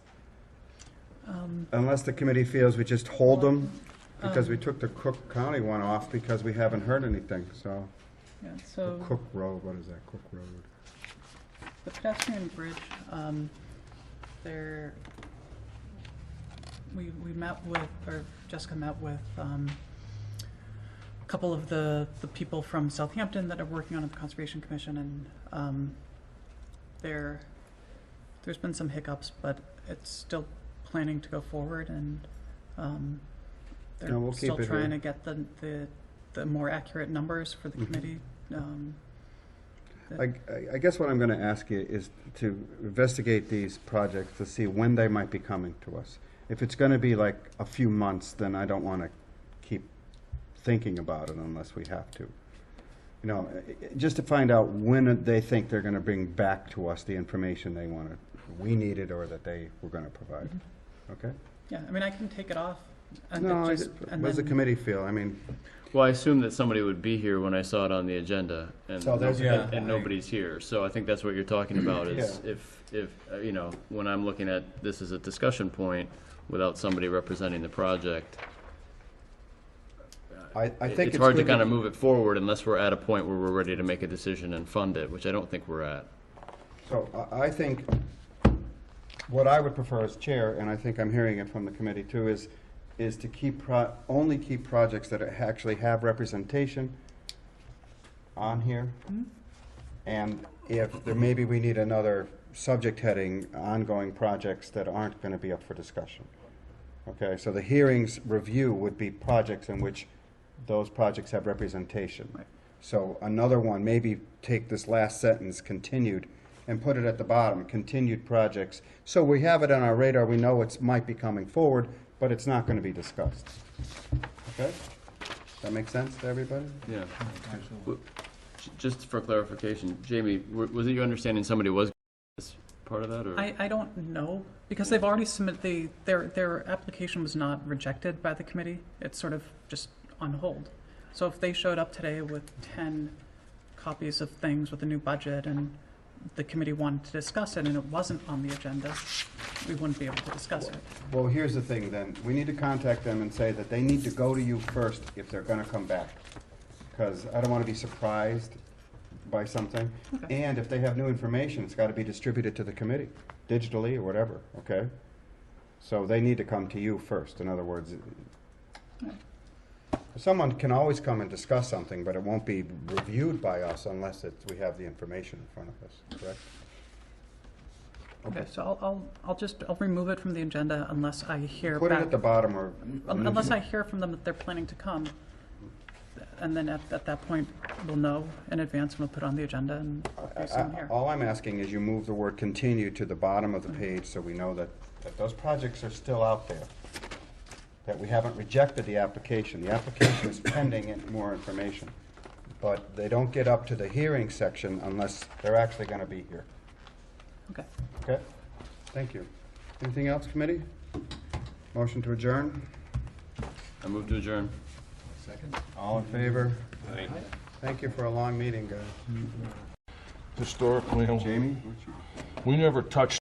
the committee feels we just hold them, because we took the Cook County one off because we haven't heard anything, so. Yeah, so Cook Road, what is that, Cook Road? the pedestrian bridge, we met with, or Jessica met with a couple of the people from Southampton that are working on it, the Conservation Commission, and there's been some hiccups, but it's still planning to go forward, and they're No, we'll keep still it trying here. to get the more accurate numbers for the committee. I guess what I'm gonna ask you is to investigate these projects to see when they might be coming to us. If it's gonna be like a few months, then I don't wanna keep thinking about it unless we have to. Just to find out when they think they're gonna bring back to us the information we needed or that they were gonna provide. Okay? Yeah, I mean, I can take it off. And No, it just, and what does the then- committee feel? I mean, Well, I assumed that somebody would be here when I saw it on the agenda, and, So there's- Yeah. and nobody's here. So I think that's what you're talking about, is Yeah. if when I'm looking at this as a discussion point without somebody representing the project, I think it's hard to good kind of move it forward unless we're at a point where we're ready to make a decision and fund it, which I don't think we're at. So I think what I would prefer as chair, and I think I'm hearing it from the committee too, is to only keep projects that actually have representation on here. And if maybe we need another subject heading, ongoing projects that aren't going to be up for discussion. Okay, so the hearings review would be projects in which those projects have representation. Right. So another one, maybe take this last sentence, continued, and put it at the bottom, continued projects. So we have it on our radar, we know it might be coming forward, but it's not going to be discussed. Okay? Does that make sense to everybody? Yeah. Just for clarification, Jamie, was it your understanding somebody was as part of that, or? I don't know, because they've already submitted, their application was not rejected by the committee. It's sort of just on hold. So if they showed up today with 10 copies of things with a new budget and the committee wanted to discuss it and it wasn't on the agenda, we wouldn't be able to discuss it. Well, here's the thing then. We need to contact them and say that they need to go to you first if they're going to come back. Because I don't want to be surprised by something. Okay. And if they have new information, it's got to be distributed to the committee, digitally or whatever, okay? So they need to come to you first. In other words, someone can always come and discuss something, but it won't be reviewed by us unless we have the information in front of us, correct? Okay, so I'll remove it from the agenda unless I hear Put it back. at the bottom or. Unless I hear from them that they're planning to come. And then at that point, we'll know in advance and we'll put it on the agenda and do some here. All I'm asking is you move the word continue to the bottom of the page so we know that those projects are still out there, that we haven't rejected the application. The application is pending more information, but they don't get up to the hearing section unless they're actually going to be here. Okay. Okay? Thank you. Anything else, committee? Motion to adjourn? I move to adjourn. Second. All in favor? Thank you for a long meeting, guys. Historically, Jamie? we never touched